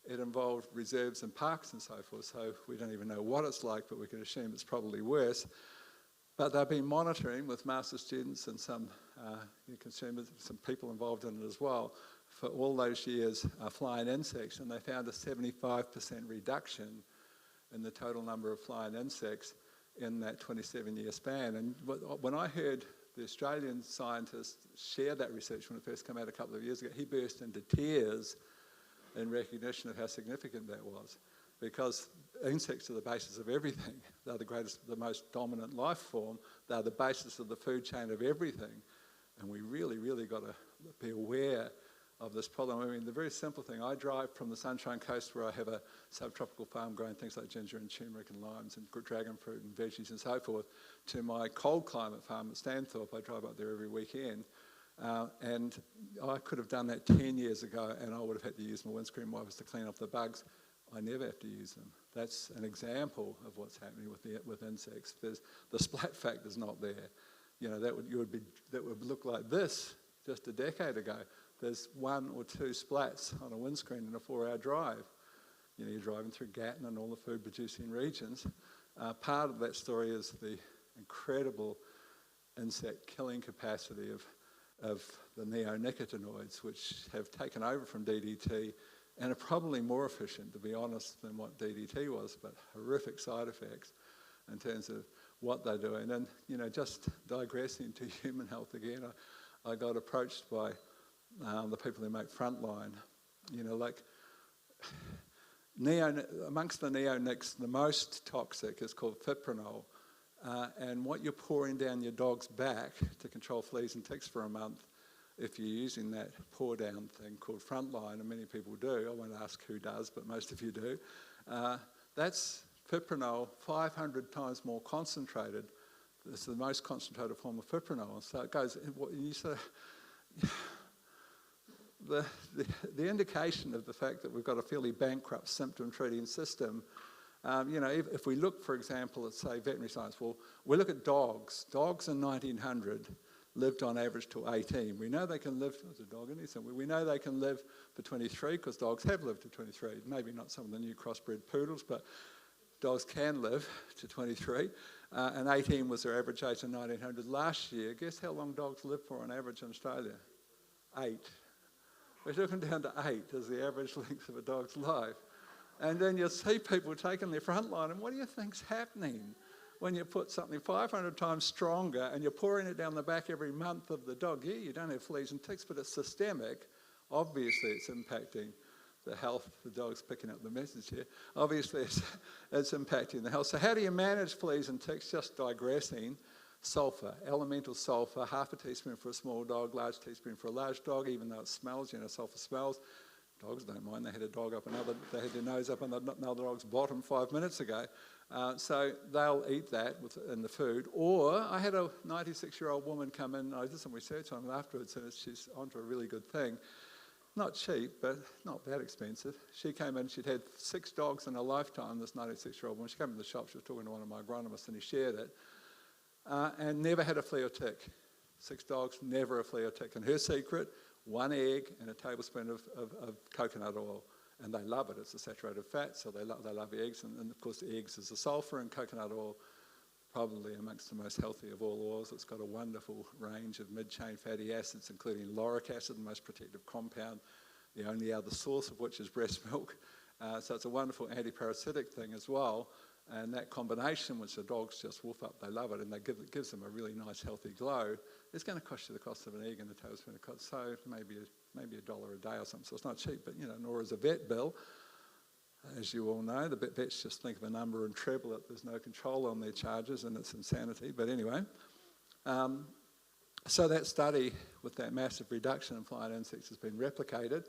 it involved reserves and parks and so forth, so we don't even know what it's like, but we can assume it's probably worse. But they've been monitoring with master students and some consumers, some people involved in it as well, for all those years flying insects, and they found a 75% reduction in the total number of flying insects in that 27-year span. And when I heard the Australian scientist share that research when it first came out a couple of years ago, he burst into tears in recognition of how significant that was, because insects are the basis of everything. They're the most dominant life form. They're the basis of the food chain of everything. And we really, really got to be aware of this problem. I mean, the very simple thing, I drive from the Sunshine Coast, where I have a subtropical farm growing things like ginger and turmeric and limes and dragon fruit and veggies and so forth, to my cold climate farm at Stanthorpe. I drive up there every weekend. And I could have done that 10 years ago, and I would have had to use my windscreen wipers to clean off the bugs. I never have to use them. That's an example of what's happening with insects. The splat factor is not there. That would look like this just a decade ago. There's 1 or 2 splats on a windscreen in a 4-hour drive. You're driving through Gatton and all the food-producing regions. Part of that story is the incredible insect killing capacity of the neonicotinoids, which have taken over from DDT and are probably more efficient, to be honest, than what DDT was, but horrific side effects in terms of what they're doing. And, just digressing to human health again, I got approached by the people who make Frontline. Amongst the neonics, the most toxic is called fipronil. And what you're pouring down your dog's back to control fleas and ticks for a month, if you're using that pour down thing called Frontline, and many people do, I won't ask who does, but most of you do, that's fipronil 500 times more concentrated. It's the most concentrated form of fipronil. So it goes, you sort of, the indication of the fact that we've got a fairly bankrupt symptom treating system. If we look, for example, at, say, veterinary science, well, we look at dogs. Dogs in 1900 lived on average to 18. We know they can live, there's a dog in here somewhere, we know they can live for 23 because dogs have lived to 23. Maybe not some of the new crossbred poodles, but dogs can live to 23. And 18 was their average age in 1900. Last year, guess how long dogs live for on average in Australia? 8. We're looking down to 8 as the average length of a dog's life. And then you see people taking their Frontline, and what do you think's happening when you put something 500 times stronger and you're pouring it down the back every month of the dog? Yeah, you don't have fleas and ticks, but it's systemic. Obviously, it's impacting the health. The dog's picking up the message here. Obviously, it's impacting the health. So how do you manage fleas and ticks? Just digressing. Sulfur, elemental sulfur, half a teaspoon for a small dog, large teaspoon for a large dog, even though it smells, sulfur smells. Dogs don't mind. They had a dog they had their nose up another dog's bottom 5 minutes ago. So they'll eat that in the food. Or I had a 96-year-old woman come in. I did some research on it afterwards, and she's onto a really good thing. Not cheap, but not that expensive. She came in, she'd had 6 dogs in her lifetime, this 96-year-old woman. She came in the shop, she was talking to one of my agronomists, and he shared it, and never had a flea or tick. 6 dogs, never a flea or tick. And her secret, 1 egg and a tablespoon of coconut oil. And they love it. It's a saturated fat, so they love eggs. And of course, eggs is the sulfur, and coconut oil, probably amongst the most healthy of all oils. It's got a wonderful range of mid-chain fatty acids, including lauric acid, the most protective compound, the only other source of which is breast milk. So it's a wonderful anti-parasitic thing as well. And that combination, which the dogs just wolf up, they love it, and it gives them a really nice, healthy glow. It's going to cost you the cost of an egg and a tablespoon of coconut, so maybe $1 a day or something. So it's not cheap, but nor is a vet bill. As you all know, the vets just think of a number and treble it. There's no control on their charges, and it's insanity. But anyway, so that study with that massive reduction in fly and insects has been replicated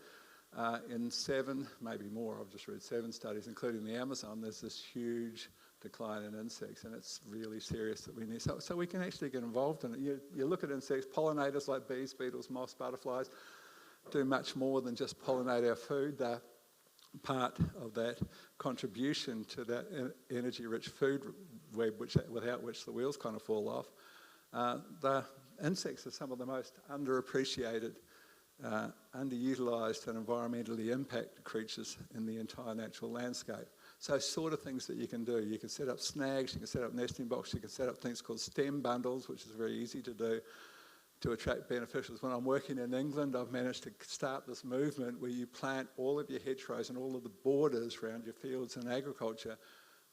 in 7, maybe more. I've just read 7 studies, including the Amazon. There's this huge decline in insects, and it's really serious that we need. So we can actually get involved in it. You look at insects, pollinators like bees, beetles, moths, butterflies, do much more than just pollinate our food. They're part of that contribution to that energy-rich food web, without which the wheels kind of fall off. The insects are some of the most underappreciated, underutilised and environmentally impacted creatures in the entire natural landscape. So sort of things that you can do. You can set up snags, you can set up nesting boxes, you can set up things called stem bundles, which is very easy to do to attract beneficials. When I'm working in England, I've managed to start this movement where you plant all of your hedgerows and all of the borders around your fields and agriculture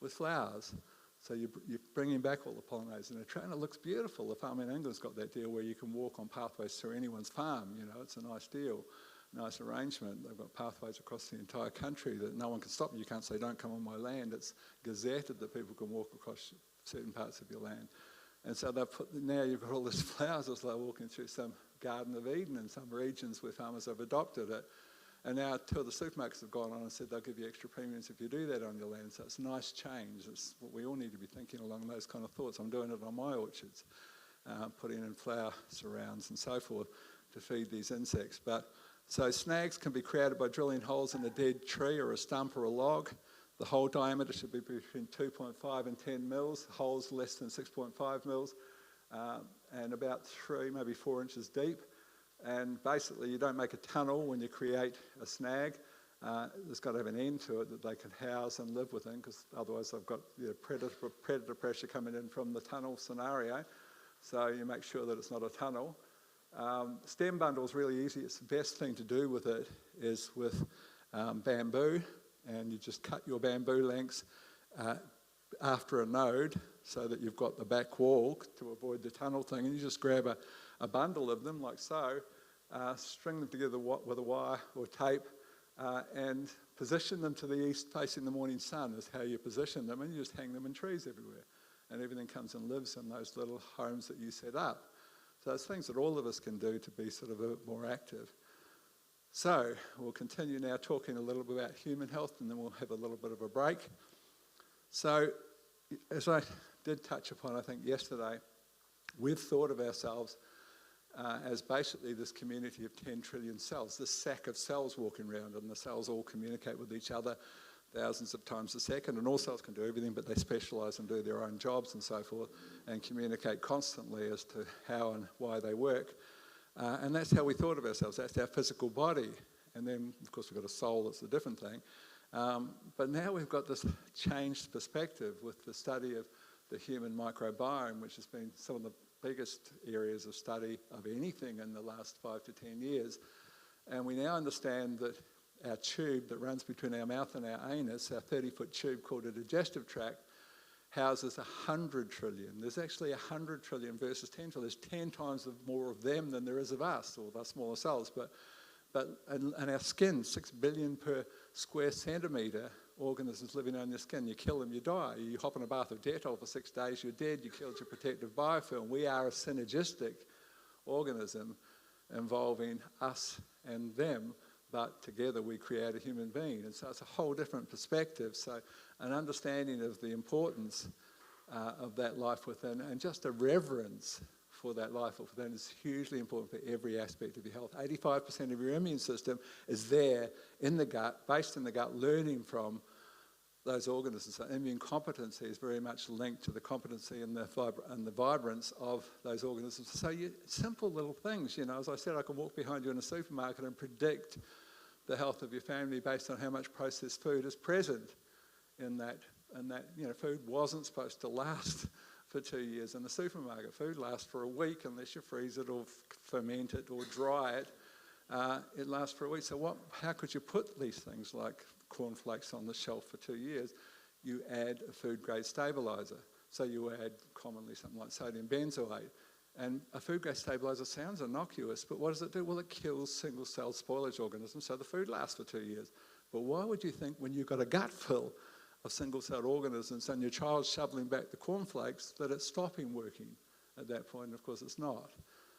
with flowers. So you're bringing back all the pollinators and it looks beautiful. The farm in England's got that deal where you can walk on pathways through anyone's farm. It's a nice deal, nice arrangement. They've got pathways across the entire country that no one can stop you. You can't say, don't come on my land. It's gazetted that people can walk across certain parts of your land. And so now you've got all these flowers. It's like walking through some Garden of Eden in some regions where farmers have adopted it. And now 2 of the supermarkets have gone on and said they'll give you extra premiums if you do that on your land. So it's a nice change. It's what we all need to be thinking along those kind of thoughts. I'm doing it on my orchards, putting in flower surrounds and so forth to feed these insects. So snags can be created by drilling holes in a dead tree or a stump or a log. The hole diameter should be between 2.5 and 10 mils, holes less than 6.5 mils, and about 3, maybe 4 inches deep. And basically, you don't make a tunnel when you create a snag. There's got to have an end to it that they can house and live within, because otherwise they've got predator pressure coming in from the tunnel scenario. So you make sure that it's not a tunnel. Stem bundle is really easy. It's the best thing to do with it is with bamboo. And you just cut your bamboo lengths after a node so that you've got the back wall to avoid the tunnel thing. And you just grab a bundle of them like so, string them together with a wire or tape, and position them to the east facing the morning sun is how you position them. And you just hang them in trees everywhere. And everything comes and lives in those little homes that you set up. So it's things that all of us can do to be sort of a bit more active. So we'll continue now talking a little bit about human health, and then we'll have a little bit of a break. So as I did touch upon, I think yesterday, we've thought of ourselves as basically this community of 10 trillion cells, this sack of cells walking around, and the cells all communicate with each other thousands of times a second, and all cells can do everything, but they specialise and do their own jobs and so forth, and communicate constantly as to how and why they work. And that's how we thought of ourselves. That's our physical body. And then, of course, we've got a soul that's a different thing. But now we've got this changed perspective with the study of the human microbiome, which has been some of the biggest areas of study of anything in the last 5 to 10 years. And we now understand that our tube that runs between our mouth and our anus, our 30-foot tube called a digestive tract, houses 100 trillion. There's actually 100 trillion versus 10 trillion. There's 10 times more of them than there is of us, or of our smaller cells. But And our skin, 6 billion per square centimetre organisms living on your skin. You kill them, you die. You hop in a bath of Dettol for 6 days, you're dead. You killed your protective biofilm. We are a synergistic organism involving us and them, but together we create a human being. And so it's a whole different perspective. So an understanding of the importance of that life within, and just a reverence for that life within, is hugely important for every aspect of your health. 85% of your immune system is there in the gut, based in the gut, learning from those organisms. So immune competency is very much linked to the competency and the vibrance of those organisms. So simple little things, as I said, I can walk behind you in a supermarket and predict the health of your family based on how much processed food is present in that. And that, food wasn't supposed to last for 2 years in the supermarket. Food lasts for a week unless you freeze it or ferment it or dry it. It lasts for a week. So how could you put these things like cornflakes on the shelf for 2 years? You add a food-grade stabiliser. So you add commonly something like sodium benzoate. And a food-grade stabiliser sounds innocuous, but what does it do? Well, it kills single-cell spoilage organisms, so the food lasts for 2 years. But why would you think when you've got a gut full of single-celled organisms and your child's shoveling back the cornflakes that it's stopping working at that point? And of course it's not.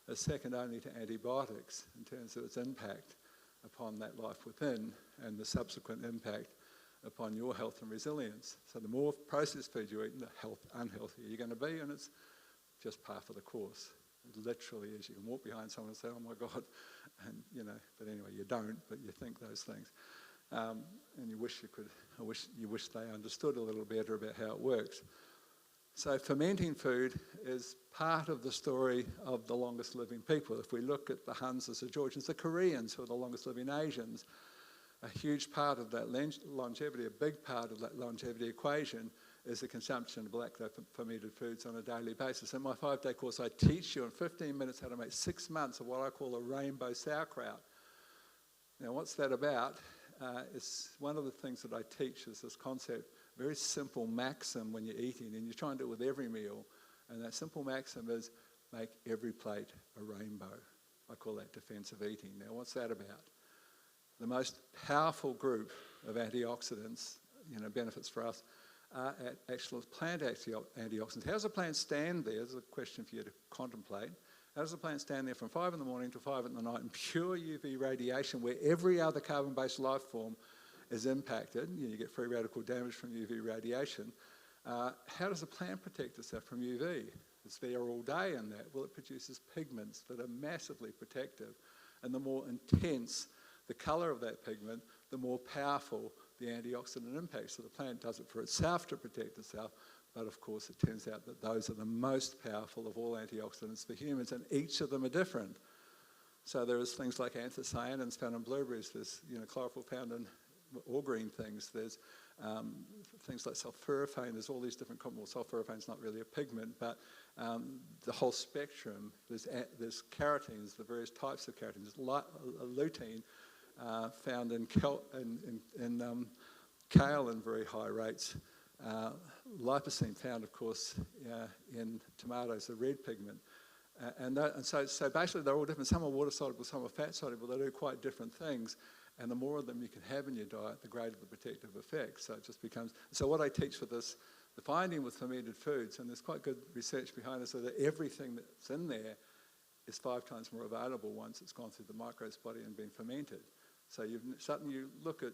It's second only to antibiotics in terms of its impact upon that life within and the subsequent impact upon your health and resilience. So the more processed food you eat, the unhealthier you're going to be, and it's just par for the course. It literally is. You can walk behind someone and say, oh my God, and but anyway, you don't, but you think those things. And you wish you wish they understood a little better about how it works. So fermenting food is part of the story of the longest living people. If we look at the Huns, the Georgians, the Koreans, who are the longest living Asians, a huge part of that longevity, a big part of that longevity equation, is the consumption of lacto fermented foods on a daily basis. In my 5-day course, I teach you in 15 minutes how to make 6 months of what I call a rainbow sauerkraut. Now, what's that about? It's one of the things that I teach is this concept, very simple maxim when you're eating, and you try and do it with every meal. And that simple maxim is make every plate a rainbow. I call that defensive eating. Now, what's that about? The most powerful group of antioxidants, benefits for us, are actual plant antioxidants. How does a plant stand there? There's a question for you to contemplate. How does the plant stand there from 5 in the morning to 5 in the night in pure UV radiation where every other carbon-based life form is impacted? You get free radical damage from UV radiation. How does a plant protect itself from UV? It's there all day in that. Well, it produces pigments that are massively protective. And the more intense the colour of that pigment, the more powerful the antioxidant impact. So the plant does it for itself to protect itself. But of course, it turns out that those are the most powerful of all antioxidants for humans, and each of them are different. So there's things like anthocyanins found in blueberries. There's chlorophyll found in all green things. There's things like sulforaphane. There's all these different compounds. Well, sulforaphane's not really a pigment, but the whole spectrum. There's carotenes, the various types of carotenes. There's lutein found in kale in very high rates. Lipocene found, of course, in tomatoes, the red pigment. And so basically they're all different. Some are water soluble, some are fat soluble. They do quite different things. And the more of them you can have in your diet, the greater the protective effect. So it just becomes... So what I teach for this, the finding with fermented foods, and there's quite good research behind it, so that everything that's in there is 5 times more available once it's gone through the microbe's body and been fermented. So suddenly you look at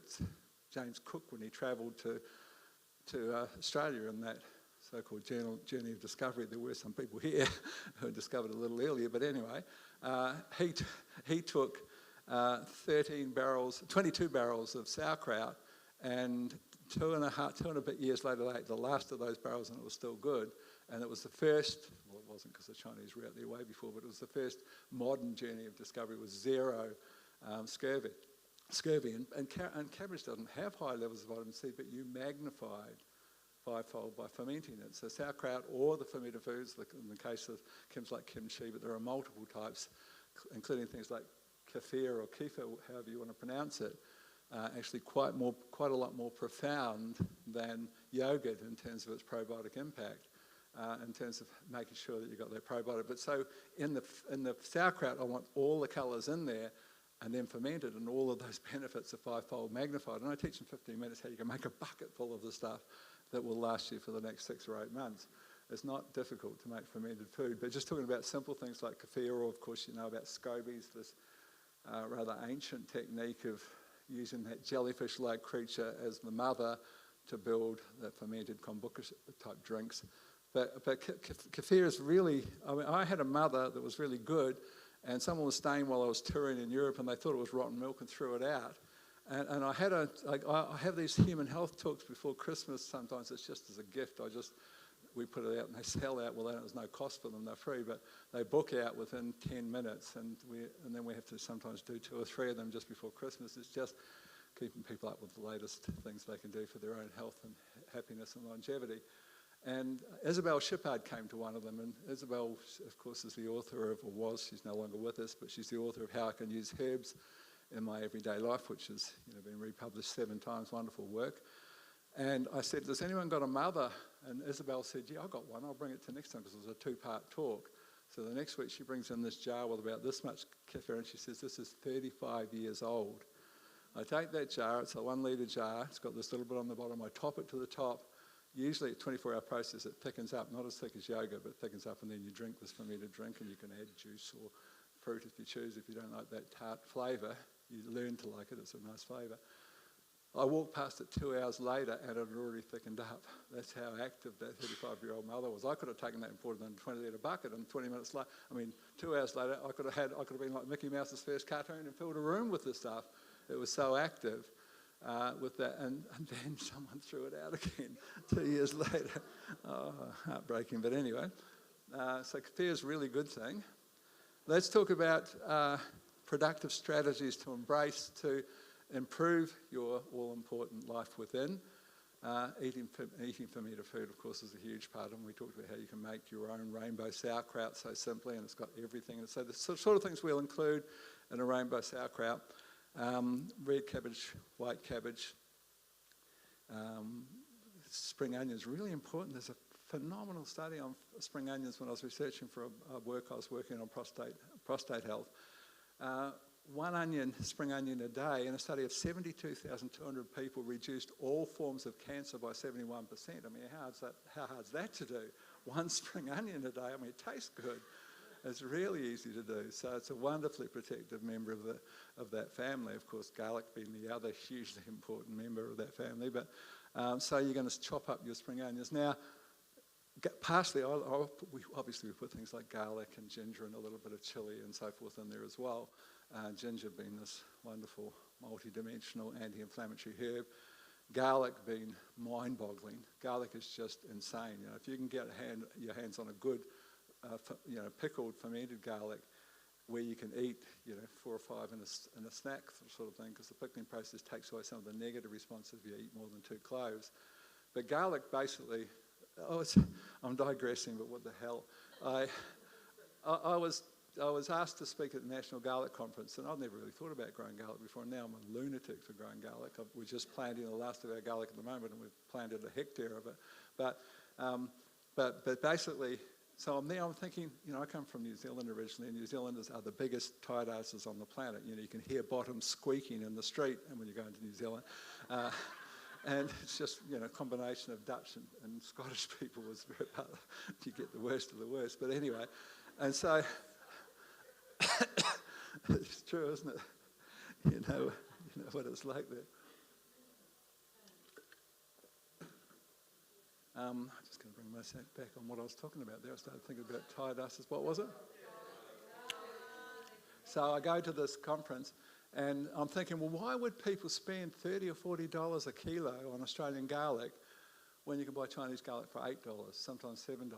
James Cook when he travelled to Australia in that so-called journey of discovery. There were some people here who discovered it a little earlier, but anyway, he took 22 barrels of sauerkraut, and two and a bit years later they ate the last of those barrels and it was still good. And it was the first, well, it wasn't because the Chinese were out their way before, but it was the first modern journey of discovery with zero scurvy. And cabbage doesn't have high levels of vitamin C, but you magnified 5-fold by fermenting it. So sauerkraut or the fermented foods, in the case of like kimchi, but there are multiple types, including things like kefir or kefir, however you want to pronounce it, actually quite a lot more profound than yogurt in terms of its probiotic impact, in terms of making sure that you've got that probiotic. But so in the sauerkraut, I want all the colours in there, and then fermented, and all of those benefits are fivefold magnified. And I teach in 15 minutes how you can make a bucket full of the stuff that will last you for the next 6 or 8 months. It's not difficult to make fermented food, but just talking about simple things like kefir, or of course you know about scobies, this rather ancient technique of using that jellyfish-like creature as the mother to build the fermented kombucha-type drinks. But kefir is really, I mean, I had a mother that was really good, and someone was staying while I was touring in Europe, and they thought it was rotten milk and threw it out. And I have these human health talks before Christmas. Sometimes it's just as a gift. We put it out and they sell out. Well, there's no cost for them, they're free, but they book out within 10 minutes, and then we have to sometimes do 2 or 3 of them just before Christmas. It's just keeping people up with the latest things they can do for their own health and happiness and longevity. And Isabel Shippard came to one of them, and Isabel, of course, is the author of, or was, she's no longer with us, but she's the author of How I Can Use Herbs in My Everyday Life, which has been republished 7 times, wonderful work. And I said, has anyone got a mother? And Isabel said, yeah, I've got one, I'll bring it to next time, because it was a 2-part talk. So the next week she brings in this jar with about this much kefir, and she says, this is 35 years old. I take that jar, it's a 1 litre jar, it's got this little bit on the bottom, I top it to the top. Usually a 24-hour process, it thickens up, not as thick as yogurt, but it thickens up, and then you drink this fermented drink, and you can add juice or fruit if you choose. If you don't like that tart flavour, you learn to like it, it's a nice flavour. I walked past it 2 hours later, and it had already thickened up. That's how active that 35-year-old mother was. I could have taken that and poured it in a 20-litre bucket, and 20 minutes later, 2 hours later, I could have been like Mickey Mouse's first cartoon and filled a room with this stuff. It was so active. With that, and then someone threw it out again 2 years later. Oh, heartbreaking, but anyway. So kefir is a really good thing. Let's talk about productive strategies to embrace to improve your all-important life within. Eating fermented food, of course, is a huge part of it. We talked about how you can make your own rainbow sauerkraut so simply, and it's got everything in it. So the sort of things we'll include in a rainbow sauerkraut. Red cabbage, white cabbage, spring onions, really important. There's a phenomenal study on spring onions when I was researching for a work I was working on prostate health. 1 spring onion a day, in a study of 72,200 people, reduced all forms of cancer by 71%. I mean, how hard's that to do? 1 spring onion a day, I mean, it tastes good. It's really easy to do. So it's a wonderfully protective member of that family. Of course, garlic being the other hugely important member of that family. But so you're going to chop up your spring onions. Now, partially, we put things like garlic and ginger and a little bit of chili and so forth in there as well. Ginger being this wonderful multi-dimensional anti-inflammatory herb. Garlic being mind-boggling. Garlic is just insane. If you can get your hands on a good pickled fermented garlic, where you can eat 4 or 5 in a snack sort of thing, because the pickling process takes away some of the negative responses if you eat more than 2 cloves. But garlic basically, I'm digressing, but what the hell. I was asked to speak at the National Garlic Conference, and I'd never really thought about growing garlic before. Now I'm a lunatic for growing garlic. We're just planting the last of our garlic at the moment, and we've planted a hectare of it. But basically, so I'm there, I'm thinking, I come from New Zealand originally, and New Zealanders are the biggest tight asses on the planet. You can hear bottoms squeaking in the street and when you go into New Zealand. And it's just, a combination of Dutch and Scottish people was very hard. You get the worst of the worst. But anyway, and so, it's true, isn't it? You know what it's like there. I'm just going to bring myself back on what I was talking about there. I started thinking about tired asses. What was it? So I go to this conference, and I'm thinking, well, why would people spend $30 or $40 a kilo on Australian garlic when you can buy Chinese garlic for $8, sometimes $7?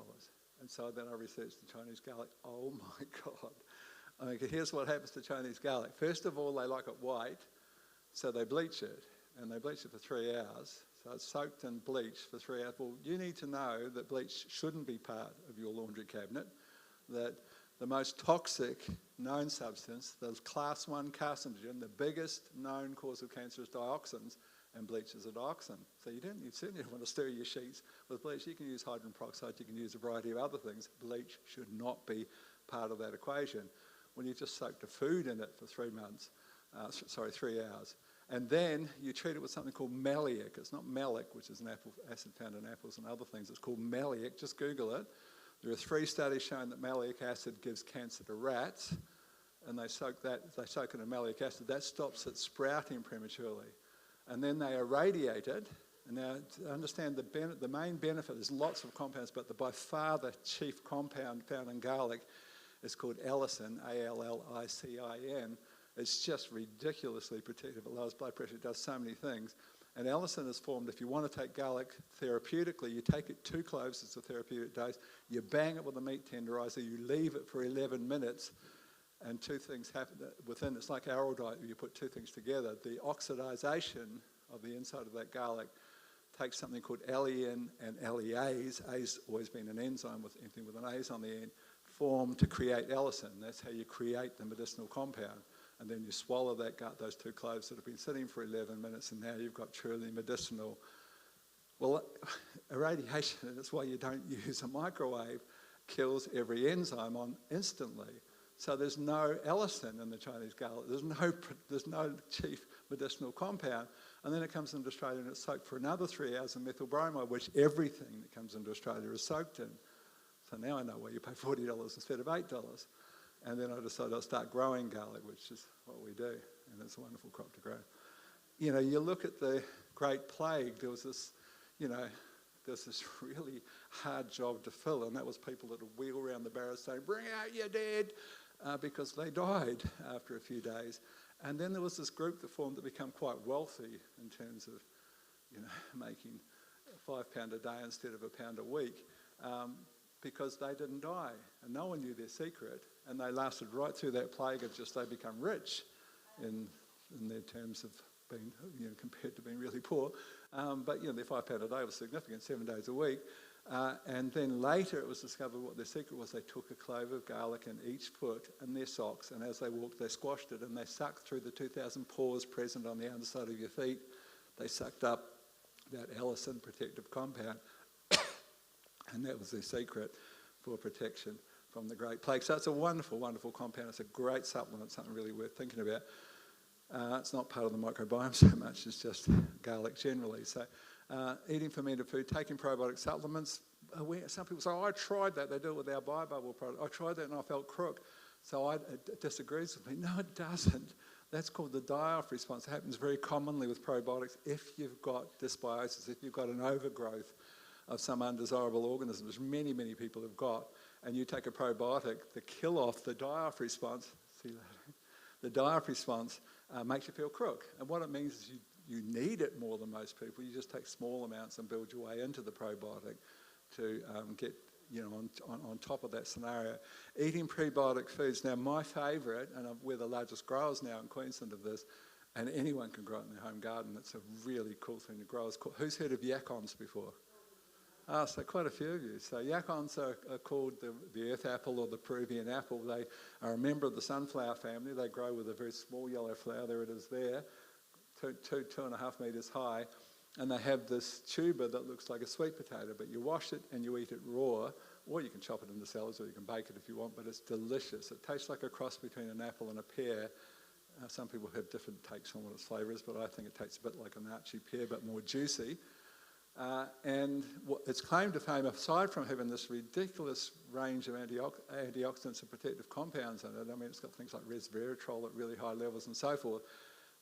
And so then I researched the Chinese garlic. Oh my God. Here's what happens to Chinese garlic. First of all, they like it white, so they bleach it, and they bleach it for 3 hours. So it's soaked in bleach for 3 hours. Well, you need to know that bleach shouldn't be part of your laundry cabinet, that the most toxic known substance, the class 1 carcinogen, the biggest known cause of cancer is dioxins, and bleach is a dioxin. So you certainly don't want to stir your sheets with bleach. You can use hydrogen peroxide, you can use a variety of other things. Bleach should not be part of that equation. When you just soaked a food in it for 3 months, sorry, 3 hours. And then you treat it with something called maleic. It's not malic, which is an acid found in apples and other things. It's called maleic. Just Google it. There are 3 studies showing that maleic acid gives cancer to rats, and they soak it in maleic acid. That stops it sprouting prematurely. And then they irradiate it. And now, to understand the main benefit, there's lots of compounds, but by far the chief compound found in garlic is called allicin, A-L-L-I-C-I-N. It's just ridiculously protective. It lowers blood pressure. It does so many things. And allicin is formed, if you want to take garlic therapeutically, you take it 2 cloves as a therapeutic dose, you bang it with a meat tenderizer, you leave it for 11 minutes, and 2 things happen within. It's like araldite, you put 2 things together. The oxidization of the inside of that garlic takes something called allein and allease. A's always been an enzyme with anything with an A's on the end, formed to create allicin. That's how you create the medicinal compound. And then you swallow those 2 cloves that have been sitting for 11 minutes, and now you've got truly medicinal. Well, irradiation, and that's why you don't use a microwave, kills every enzyme on instantly. So there's no allicin in the Chinese garlic. There's no chief medicinal compound. And then it comes into Australia and it's soaked for another 3 hours in methyl bromide, which everything that comes into Australia is soaked in. So now I know why you pay $40 instead of $8. And then I decided I'll start growing garlic, which is what we do. And it's a wonderful crop to grow. You know, you look at the Great Plague, there was this really hard job to fill, and that was people that would wheel around the barrows saying, "Bring out your dead," because they died after a few days. And then there was this group that formed that became quite wealthy in terms of, you know, making £5 a day instead of £1 a week, because they didn't die, and no one knew their secret, and they lasted right through that plague of just they become rich in their terms of being, you know, compared to being really poor. But, you know, their £5 a day was significant, 7 days a week. And then later it was discovered what their secret was. They took a clove of garlic in each foot in their socks, and as they walked, they squashed it, and they sucked through the 2,000 pores present on the underside of your feet. They sucked up that allicin protective compound, and that was their secret for protection from the Great Plague. So it's a wonderful, wonderful compound. It's a great supplement, something really worth thinking about. It's not part of the microbiome so much, it's just garlic generally. So eating fermented food, taking probiotic supplements. Some people say, "Oh, I tried that." They do it with our BioBubble product. "I tried that and I felt crook." So it disagrees with me. No, it doesn't. That's called the die-off response. It happens very commonly with probiotics if you've got dysbiosis, if you've got an overgrowth of some undesirable organism, which many, many people have got, and you take a probiotic, the kill-off, the die-off response, see you later, the die-off response makes you feel crook. And what it means is you need it more than most people. You just take small amounts and build your way into the probiotic to get, you know, on top of that scenario. Eating prebiotic foods. Now, my favourite, and we're the largest growers now in Queensland of this, and anyone can grow it in their home garden. It's a really cool thing to grow. Who's heard of yacons before? So quite a few of you. So yacons are called the earth apple or the Peruvian apple. They are a member of the sunflower family. They grow with a very small yellow flower. There it is there, 2.5 metres high. And they have this tuber that looks like a sweet potato, but you wash it and you eat it raw, or you can chop it into salads or you can bake it if you want, but it's delicious. It tastes like a cross between an apple and a pear. Some people have different takes on what its flavour is, but I think it tastes a bit like an Archie pear, but more juicy. And its claim to fame, aside from having this ridiculous range of antioxidants and protective compounds in it, I mean, it's got things like resveratrol at really high levels and so forth,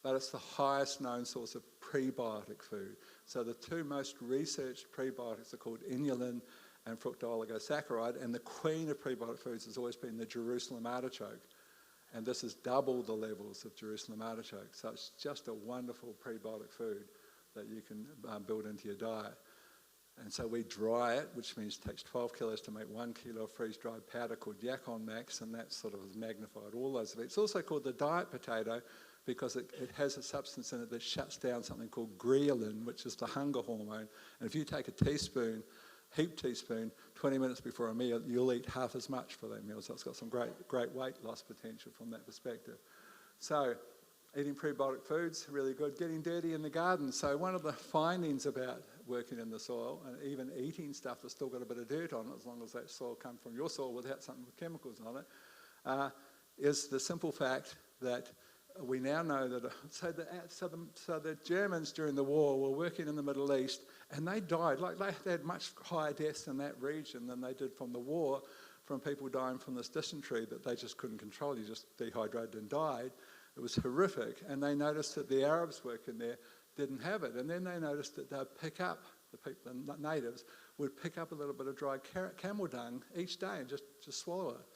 but it's the highest known source of prebiotic food. So the 2 most researched prebiotics are called inulin and fructooligosaccharides, and the queen of prebiotic foods has always been the Jerusalem artichoke. And this is double the levels of Jerusalem artichoke. So it's just a wonderful prebiotic food that you can build into your diet. And so we dry it, which means it takes 12 kilos to make 1 kilo of freeze-dried powder called Yacon Max, and that sort of has magnified all those effects. It's also called the diet potato because it has a substance in it that shuts down something called ghrelin, which is the hunger hormone. And if you take a teaspoon, heaped teaspoon, 20 minutes before a meal, you'll eat half as much for that meal. So it's got some great weight loss potential from that perspective. So eating prebiotic foods, really good. Getting dirty in the garden. So one of the findings about working in the soil and even eating stuff that's still got a bit of dirt on it, as long as that soil comes from your soil without something with chemicals on it, is the simple fact that we now know that, so the Germans during the war were working in the Middle East, and they died, like they had much higher deaths in that region than they did from the war, from people dying from this dysentery that they just couldn't control. You just dehydrated and died. It was horrific, and they noticed that the Arabs working there didn't have it, and then they noticed that they'd pick up, the natives would pick up a little bit of dry camel dung each day and just swallow it.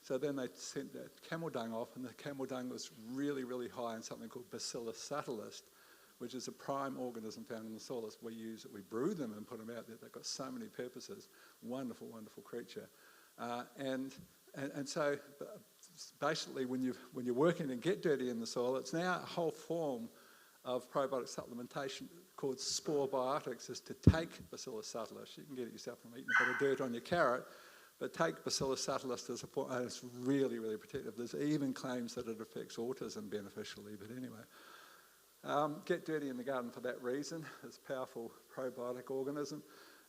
So then they sent that camel dung off, and the camel dung was really, really high in something called Bacillus subtilis, which is a prime organism found in the soil. We use it, we brew them and put them out there. They've got so many purposes. Wonderful, wonderful creature. And so basically when you're working and get dirty in the soil, it's now a whole form of probiotic supplementation called spore biotics, is to take Bacillus subtilis. You can get it yourself from eating a bit of dirt on your carrot, but take Bacillus subtilis as a form, and it's really, really protective. There's even claims that it affects autism beneficially, but anyway. Get dirty in the garden for that reason. It's a powerful probiotic organism.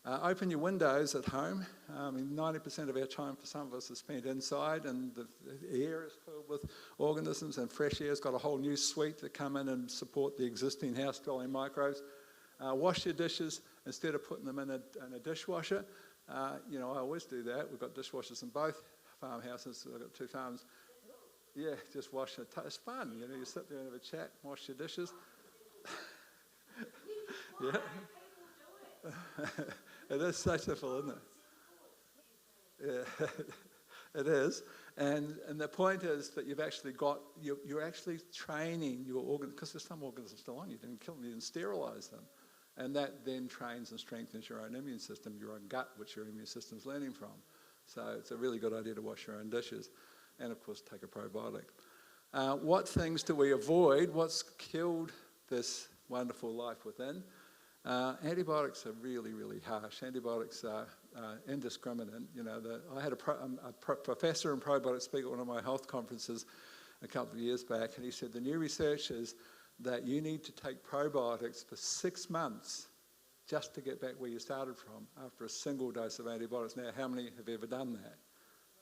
Open your windows at home. 90% of our time for some of us is spent inside, and the air is filled with organisms, and fresh air's got a whole new suite that come in and support the existing house-dwelling microbes. Wash your dishes instead of putting them in a dishwasher. I always do that. We've got dishwashers in both farmhouses. I've got 2 farms. Yeah, just wash it. It's fun. You sit there and have a chat, wash your dishes. Yeah. It is so simple, isn't it? Yeah, it is. And the point is that you've actually you're actually training your organ, because there's some organisms still on. You didn't kill them, you didn't sterilise them. And that then trains and strengthens your own immune system, your own gut, which your immune system's learning from. So it's a really good idea to wash your own dishes. And of course, take a probiotic. What things do we avoid? What's killed this wonderful life within? Antibiotics are really, really harsh. Antibiotics are indiscriminate. I had a professor in probiotics speak at one of my health conferences a couple of years back, and he said the new research is that you need to take probiotics for 6 months just to get back where you started from after a single dose of antibiotics. Now, how many have ever done that?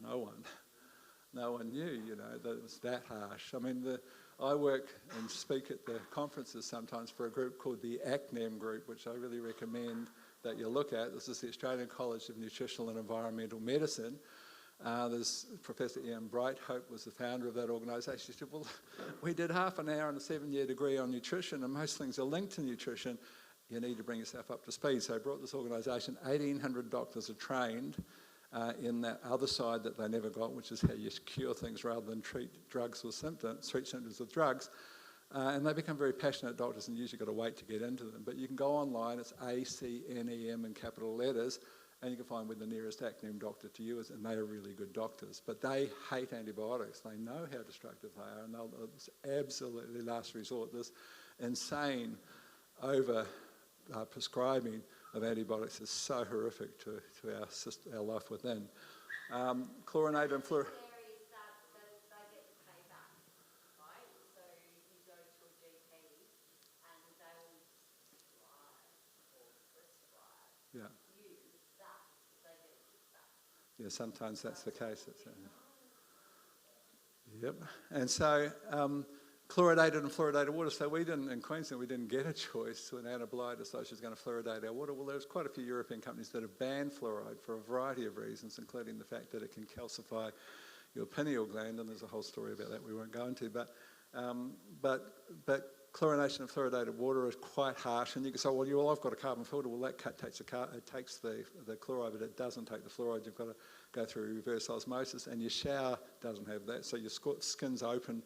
No one. No one knew, that it was that harsh. I work and speak at the conferences sometimes for a group called the ACNEM group, which I really recommend that you look at. This is the Australian College of Nutritional and Environmental Medicine. There's Professor Ian Brighthope was the founder of that organisation. He said, well, we did half an hour and a 7-year degree on nutrition, and most things are linked to nutrition. You need to bring yourself up to speed. So I brought this organisation. 1,800 doctors are trained in that other side that they never got, which is how you cure things rather than treat symptoms with drugs. And they become very passionate doctors, and usually got to wait to get into them. But you can go online, it's ACNEM in capital letters, and you can find where the nearest ACNEM doctor to you is, and they are really good doctors. But they hate antibiotics. They know how destructive they are, and it's absolutely last resort. This insane prescribing of antibiotics is so horrific to our life within. Chlorinated and fluoride. Yeah. Yeah, sometimes that's the case. Yep. And so chloridated and fluoridated water. So in Queensland, we didn't get a choice when Anna Bligh decided she was going to fluoridate our water. Well, there's quite a few European companies that have banned fluoride for a variety of reasons, including the fact that it can calcify your pineal gland, and there's a whole story about that we won't go into. But chlorination of fluoridated water is quite harsh, and you can say, well, I've got a carbon filter. Well, that takes the chloride, but it doesn't take the fluoride. You've got to go through reverse osmosis, and your shower doesn't have that, so your skin's open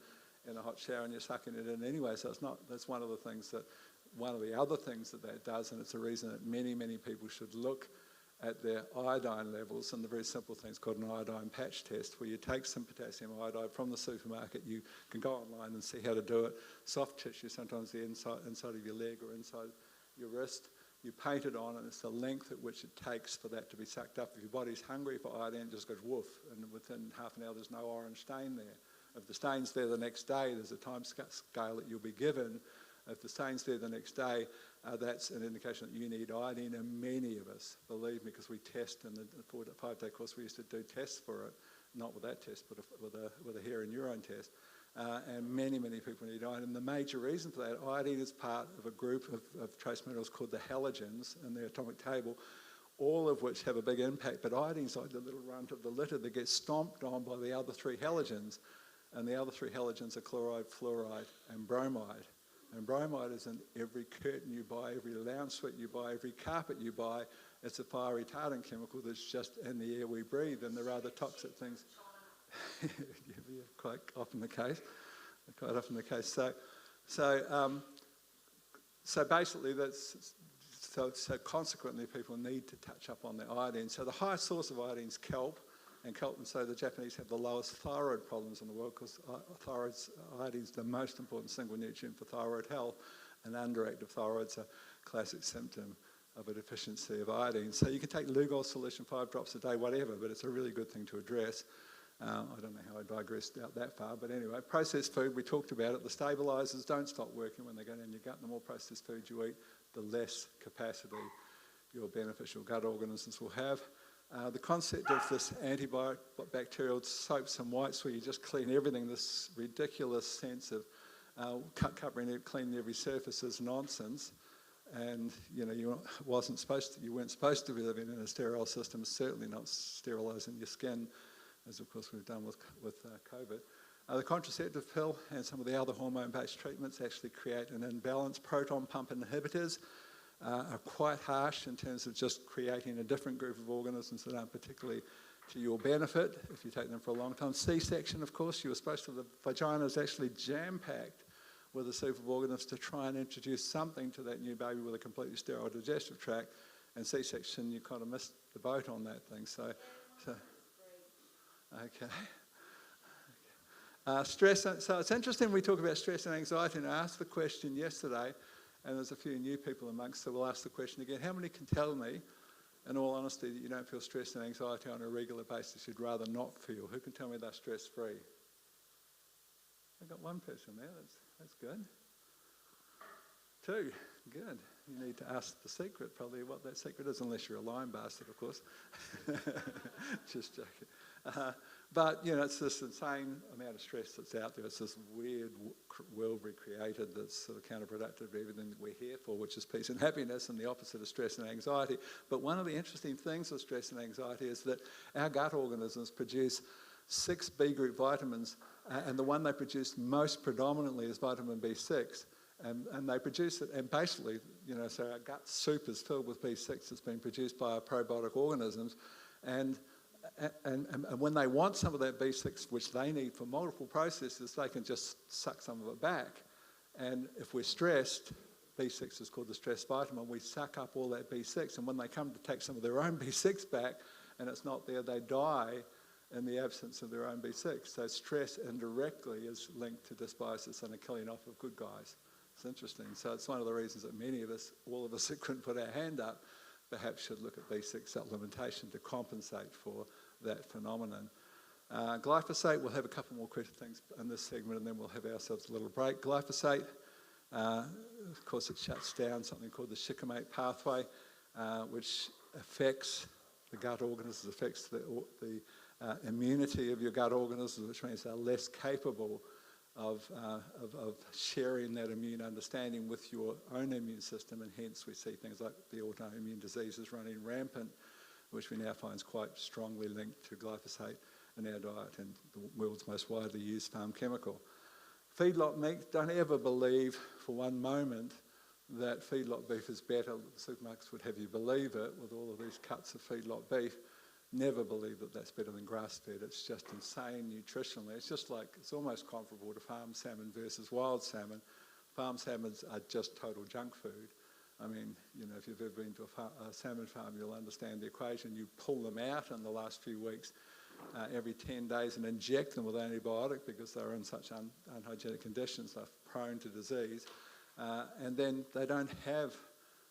in a hot shower and you're sucking it in anyway. So that's one of the other things that does, and it's a reason that many, many people should look at their iodine levels, and the very simple thing's called an iodine patch test, where you take some potassium iodide from the supermarket. You can go online and see how to do it. Soft tissue, sometimes the inside of your leg or inside your wrist. You paint it on, and it's the length at which it takes for that to be sucked up. If your body's hungry for iodine, it just goes woof, and within half an hour there's no orange stain there. If the stain's there the next day, there's a time scale that you'll be given. If the stain's there the next day, that's an indication that you need iodine, and many of us, believe me, because we test in the 5-day course, we used to do tests for it, not with that test, but with a hair and urine test. and many, many people need iodine. And the major reason for that, iodine is part of a group of trace minerals called the halogens in the atomic table, all of which have a big impact. But iodine's like the little runt of the litter that gets stomped on by the other three halogens. And the other three halogens are chloride, fluoride, and bromide. And bromide is in every curtain you buy, every lounge suite you buy, every carpet you buy. It's a fire retardant chemical that's just in the air we breathe, and there are other toxic things. Yeah, quite often the case. Quite often the case. So basically, so consequently, people need to touch up on their iodine. So the highest source of iodine is kelp. And so the Japanese have the lowest thyroid problems in the world because iodine is the most important single nutrient for thyroid health, and underactive thyroid's a classic symptom of a deficiency of iodine. So you can take Lugol solution 5 drops a day, whatever, but it's a really good thing to address. I don't know how I digressed out that far, but anyway, processed food, we talked about it. The stabilisers don't stop working when they go down your gut. The more processed food you eat, the less capacity your beneficial gut organisms will have. The concept of this antibacterial soaps and whites where you just clean everything, this ridiculous sense of covering it, cleaning every surface is nonsense. And you weren't supposed to be living in a sterile system, certainly not sterilising your skin, as of course we've done with COVID. The contraceptive pill and some of the other hormone-based treatments actually create an imbalance. Proton pump inhibitors are quite harsh in terms of just creating a different group of organisms that aren't particularly to your benefit if you take them for a long time. C-section, of course, the vagina is actually jam-packed with a soup of organisms to try and introduce something to that new baby with a completely sterile digestive tract. And C-section, you kind of missed the boat on that thing. So okay. Stress. So it's interesting we talk about stress and anxiety, and I asked the question yesterday, and there's a few new people amongst, so we'll ask the question again. How many can tell me, in all honesty, that you don't feel stress and anxiety on a regular basis you'd rather not feel? Who can tell me they're stress-free? I've got one person there, that's good. 2, good. You need to ask the secret, probably what that secret is, unless you're a lying bastard, of course. Just joking. But, it's this insane amount of stress that's out there. It's this weird world we created that's sort of counterproductive to everything that we're here for, which is peace and happiness, and the opposite of stress and anxiety. But one of the interesting things with stress and anxiety is that our gut organisms produce 6 B group vitamins, and the one they produce most predominantly is vitamin B6. And they produce it, and basically, so our gut soup is filled with B6 that's been produced by our probiotic organisms. And when they want some of that B6, which they need for multiple processes, they can just suck some of it back. And if we're stressed, B6 is called the stress vitamin, we suck up all that B6. And when they come to take some of their own B6 back, and it's not there, they die in the absence of their own B6. So stress indirectly is linked to dysbiosis and a killing off of good guys. It's interesting. So it's one of the reasons that many of us, all of us that couldn't put our hand up, perhaps should look at B6 supplementation to compensate for that phenomenon. Glyphosate, we'll have a couple more quick things in this segment and then we'll have ourselves a little break. Glyphosate, of course, it shuts down something called the shikimate pathway, which affects the gut organisms, affects the immunity of your gut organisms, which means they're less capable of sharing that immune understanding with your own immune system, and hence we see things like the autoimmune diseases running rampant, which we now find is quite strongly linked to glyphosate in our diet and the world's most widely used farm chemical. Feedlot meat, don't ever believe for one moment that feedlot beef is better. The supermarkets would have you believe it with all of these cuts of feedlot beef. Never believe that that's better than grass-fed. It's just insane nutritionally. It's almost comparable to farm salmon versus wild salmon. Farm salmons are just total junk food. I mean, if you've ever been to a salmon farm, you'll understand the equation. You pull them out in the last few weeks every 10 days and inject them with antibiotic because they're in such unhygienic conditions, they're prone to disease. And then they don't have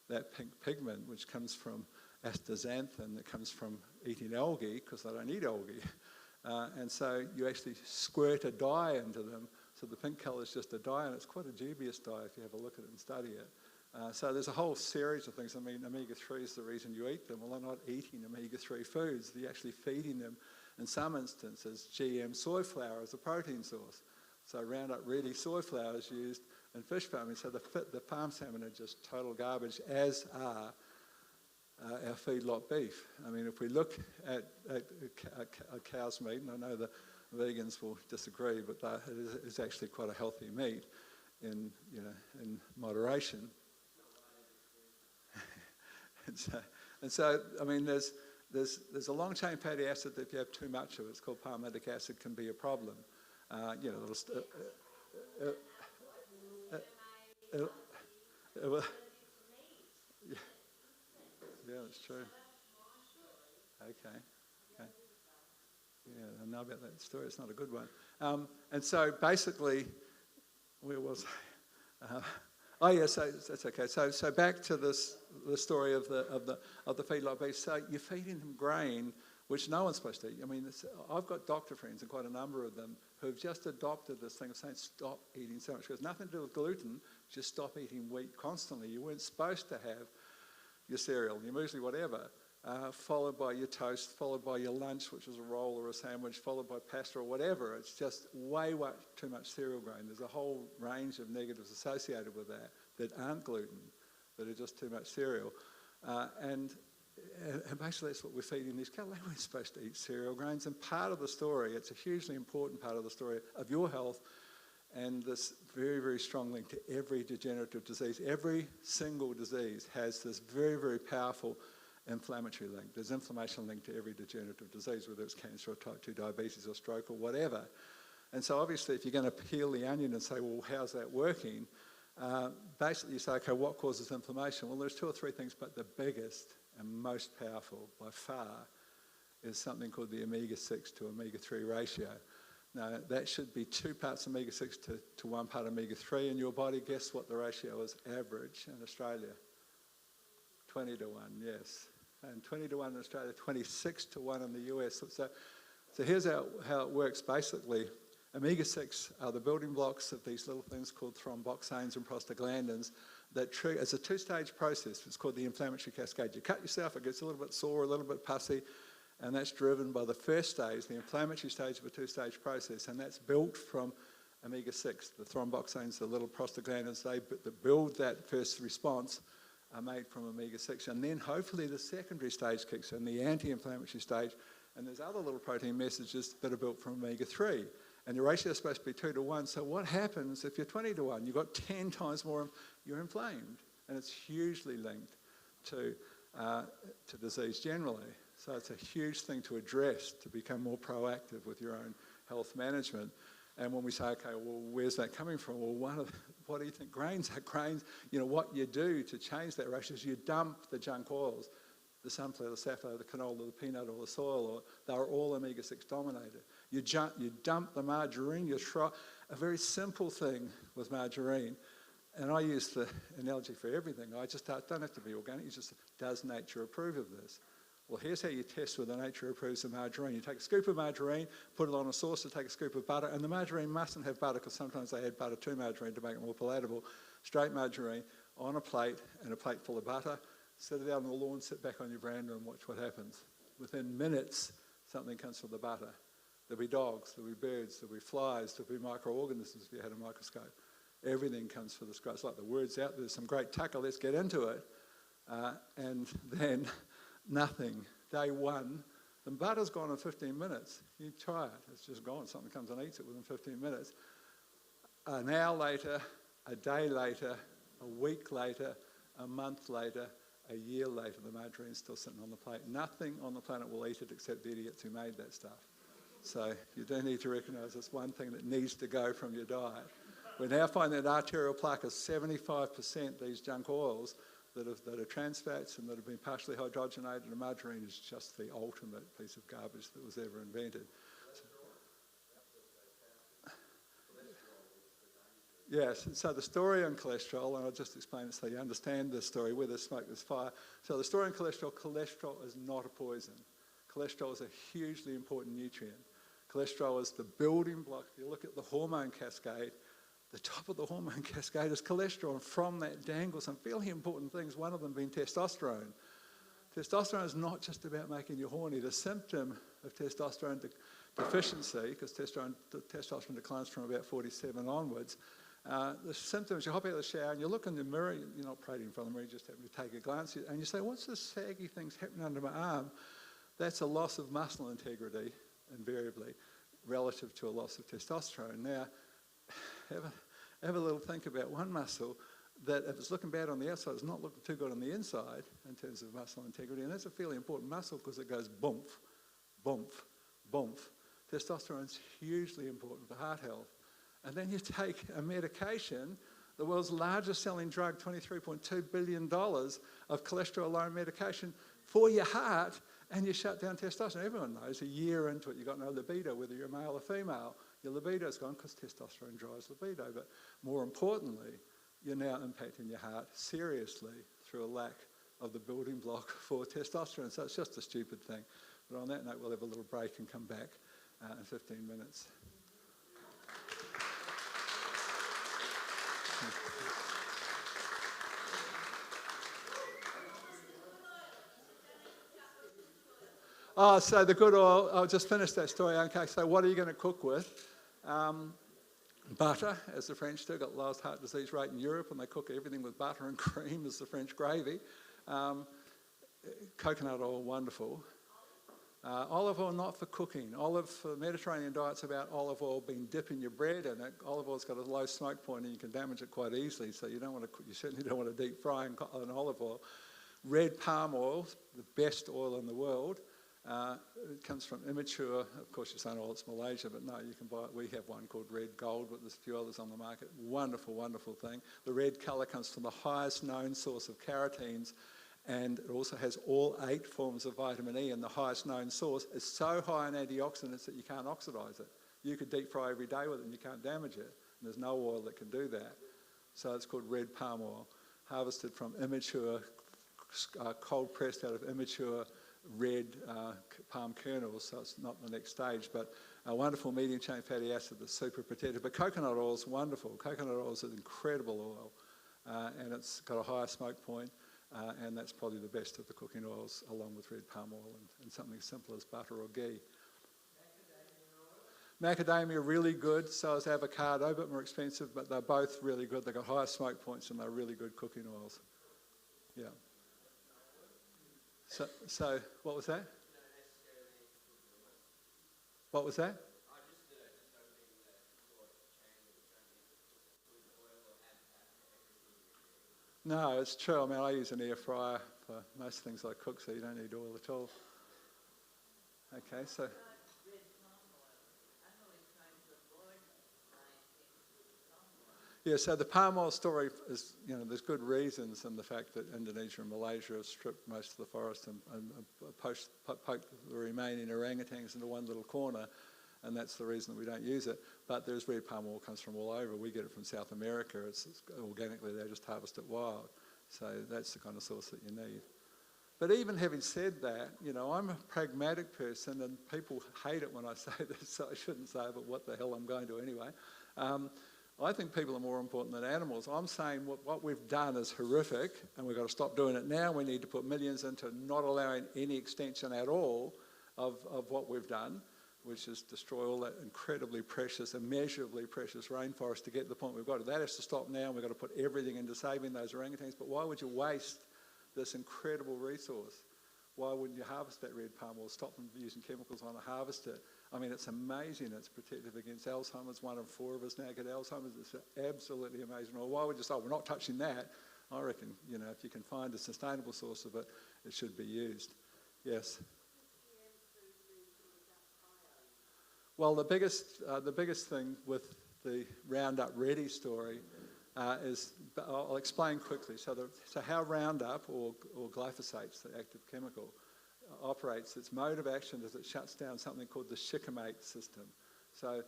that pink pigment, which comes from astaxanthin, that comes from eating algae, because they don't eat algae. And so you actually squirt a dye into them, so the pink colour is just a dye, and it's quite a dubious dye if you have a look at it and study it. So there's a whole series of things. I mean, omega-3 is the reason you eat them. Well, they're not eating omega-3 foods. You're actually feeding them, in some instances, GM soy flour as a protein source. So Roundup Ready soy flour is used in fish farming. So the farm salmon are just total garbage, as are our feedlot beef. I mean, if we look at cow's meat, and I know the vegans will disagree, but it is actually quite a healthy meat in moderation. and so I mean, there's a long chain fatty acid that if you have too much of it, it's called palmitic acid, can be a problem. Yeah, that's true. Okay. Yeah, I know about that story. It's not a good one. And so basically, where was I? Oh yeah, so that's okay. So back to the story of the feedlot beef. So you're feeding them grain, which no one's supposed to eat. I mean, I've got doctor friends, and quite a number of them, who've just adopted this thing of saying, stop eating so much. It has nothing to do with gluten, just stop eating wheat constantly. You weren't supposed to have your cereal, your muesli, whatever, followed by your toast, followed by your lunch, which is a roll or a sandwich, followed by pasta or whatever. It's just way too much cereal grain. There's a whole range of negatives associated with that aren't gluten, that are just too much cereal. And basically that's what we're feeding these cattle. They weren't supposed to eat cereal grains. And part of the story, it's a hugely important part of the story of your health, and this very, very strong link to every degenerative disease. Every single disease has this very, very powerful inflammatory link. There's inflammation linked to every degenerative disease, whether it's cancer or type 2 diabetes or stroke or whatever. And so obviously if you're going to peel the onion and say, well, how's that working? Basically you say, okay, what causes inflammation? Well, there's two or three things, but the biggest and most powerful by far is something called the omega-6 to omega-3 ratio. Now, that should be 2 parts omega-6 to 1 part omega-3 in your body. Guess what the ratio is average in Australia? 20 to 1, yes. And 20 to 1 in Australia, 26 to 1 in the US. So here's how it works. Basically, omega-6 are the building blocks of these little things called thromboxanes and prostaglandins that trigger. It's a two-stage process. It's called the inflammatory cascade. You cut yourself, it gets a little bit sore, a little bit pussy, and that's driven by the first stage, the inflammatory stage of a two-stage process, and that's built from omega-6. The thromboxanes, the little prostaglandins, that build that first response are made from omega-6. And then hopefully the secondary stage kicks in, the anti-inflammatory stage, and there's other little protein messages that are built from omega-3. And the ratio is supposed to be 2 to 1. So what happens if you're 20 to 1? You've got 10 times more, you're inflamed. And it's hugely linked to disease generally. So it's a huge thing to address, to become more proactive with your own health management. And when we say, okay, well, where's that coming from? Well, what do you think grains are? Grains, what you do to change that ratio is you dump the junk oils, the sunflower, the safflower, the canola, the peanut or the soil, they're all omega-6 dominated. You dump the margarine, a very simple thing with margarine, and I use the analogy for everything. I just don't have to be organic, it's just, does nature approve of this? Well, here's how you test whether nature approves of margarine. You take a scoop of margarine, put it on a saucer, take a scoop of butter, and the margarine mustn't have butter because sometimes they add butter to margarine to make it more palatable. Straight margarine on a plate and a plate full of butter. Sit it out on the lawn, sit back on your veranda and watch what happens. Within minutes, something comes from the butter. There'll be dogs, there'll be birds, there'll be flies, there'll be microorganisms if you had a microscope. Everything comes from the scratch. It's like the word's out, there's some great tucker, let's get into it. And then nothing. Day one, the butter's gone in 15 minutes. You try it, it's just gone. Something comes and eats it within 15 minutes. An hour later, a day later, a week later, a month later, a year later, the margarine's still sitting on the plate. Nothing on the planet will eat it except the idiots who made that stuff. So you do need to recognise it's one thing that needs to go from your diet. We now find that arterial plaque is 75% these junk oils that are trans fats and that have been partially hydrogenated, and margarine is just the ultimate piece of garbage that was ever invented. Yes, so the story on cholesterol, and I'll just explain it so you understand the story, where there's smoke, there's fire. So the story on cholesterol is not a poison. Cholesterol is a hugely important nutrient. Cholesterol is the building block. If you look at the hormone cascade, the top of the hormone cascade is cholesterol, and from that dangle some fairly important things, one of them being testosterone. Testosterone is not just about making you horny. The symptom of testosterone deficiency, because testosterone declines from about 47 onwards, the symptoms, you hop out of the shower and you look in the mirror, you're not parading in front of the mirror, you just happen to take a glance, and you say, what's this saggy thing's happening under my arm? That's a loss of muscle integrity, invariably, relative to a loss of testosterone. Now, have a little think about one muscle that if it's looking bad on the outside, it's not looking too good on the inside in terms of muscle integrity, and that's a fairly important muscle because it goes boomf, boomf, boomf. Testosterone's hugely important for heart health. And then you take a medication, the world's largest selling drug, $23.2 billion of cholesterol-lowering medication for your heart, and you shut down testosterone. Everyone knows a year into it, you've got no libido, whether you're male or female. Your libido's gone because testosterone drives libido. But more importantly, you're now impacting your heart seriously through a lack of the building block for testosterone. So it's just a stupid thing. But on that note, we'll have a little break and come back in 15 minutes. Oh, so the good oil, I'll just finish that story. Okay, so what are you going to cook with? Butter, as the French do, got the lowest heart disease rate in Europe, and they cook everything with butter and cream as the French gravy. Coconut oil, wonderful. Olive oil, not for cooking. For Mediterranean diet's about olive oil being dipped in your bread, and olive oil's got a low smoke point, and you can damage it quite easily. So you certainly don't want to deep fry an olive oil. Red palm oil, the best oil in the world. It comes from immature, of course you're saying, oh, it's Malaysia, but no, you can buy it. We have one called Red Gold, but there's a few others on the market. Wonderful, wonderful thing. The red colour comes from the highest known source of carotenes, and it also has all 8 forms of vitamin E, and the highest known source is so high in antioxidants that you can't oxidise it. You could deep fry every day with it and you can't damage it, and there's no oil that can do that. So it's called red palm oil, harvested from immature, cold pressed out of immature red palm kernels, so it's not the next stage, but a wonderful medium chain fatty acid that's super protected. But coconut oil is wonderful. Coconut oil is an incredible oil, and it's got a higher smoke point, and that's probably the best of the cooking oils, along with red palm oil and something simple as butter or ghee. Macadamia, really good. So is avocado, a bit more expensive, but they're both really good. They've got higher smoke points and they're really good cooking oils. Yeah. So what was that? What was that? No, it's true. I mean, I use an air fryer for most things I cook, so you don't need oil at all. Okay, so... Yeah, so the palm oil story is, there's good reasons in the fact that Indonesia and Malaysia have stripped most of the forest and poked the remaining orangutans into one little corner, and that's the reason that we don't use it. But there's red palm oil comes from all over. We get it from South America. It's organically, they just harvest it wild. So that's the kind of source that you need. But even having said that, I'm a pragmatic person, and people hate it when I say this, so I shouldn't say it, but what the hell, I'm going to anyway. I think people are more important than animals. I'm saying what we've done is horrific, and we've got to stop doing it now. We need to put millions into not allowing any extension at all of what we've done, which is destroy all that incredibly precious, immeasurably precious rainforest to get to the point we've got to. That has to stop now, and we've got to put everything into saving those orangutans. But why would you waste this incredible resource? Why wouldn't you harvest that red palm oil? Stop them using chemicals on it, harvest it. I mean, it's amazing. It's protective against Alzheimer's. 1 in 4 of us now get Alzheimer's. It's absolutely amazing. Well, why would you say, we're not touching that? I reckon, if you can find a sustainable source of it, it should be used. Yes? Well, the biggest thing with the Roundup Ready story is, I'll explain quickly. So how Roundup, or glyphosate's the active chemical, operates, its mode of action is it shuts down something called the shikimate system. So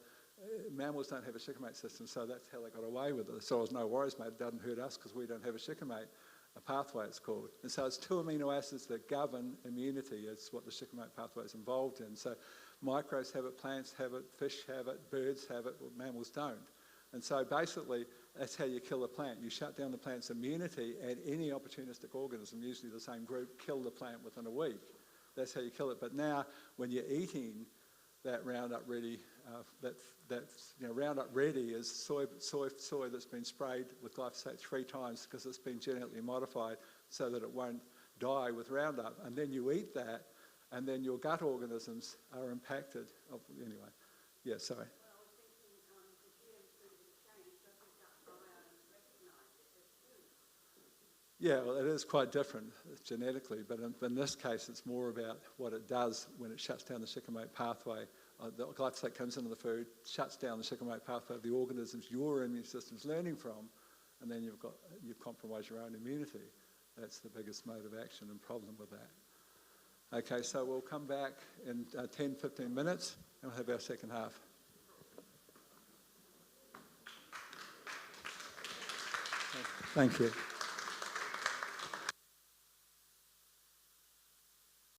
mammals don't have a shikimate system, so that's how they got away with it. So there's no worries, mate, it doesn't hurt us because we don't have a shikimate, a pathway it's called. And so it's 2 amino acids that govern immunity. It's what the shikimate pathway is involved in. So microbes have it, plants have it, fish have it, birds have it, but mammals don't. And so basically, that's how you kill a plant. You shut down the plant's immunity, and any opportunistic organism, usually the same group, kill the plant within a week. That's how you kill it. But now, when you're eating that Roundup Ready, that's Roundup Ready is soy that's been sprayed with glyphosate 3 times because it's been genetically modified so that it won't die with Roundup. And then you eat that, and then your gut organisms are impacted. Anyway, yeah, sorry. Yeah, well, it is quite different genetically, but in this case, it's more about what it does when it shuts down the shikimate pathway. The glyphosate comes into the food, shuts down the shikimate pathway of the organisms your immune system's learning from, and then you've compromised your own immunity. That's the biggest mode of action and problem with that. Okay, so we'll come back in 10, 15 minutes, and we'll have our second half. Thank you.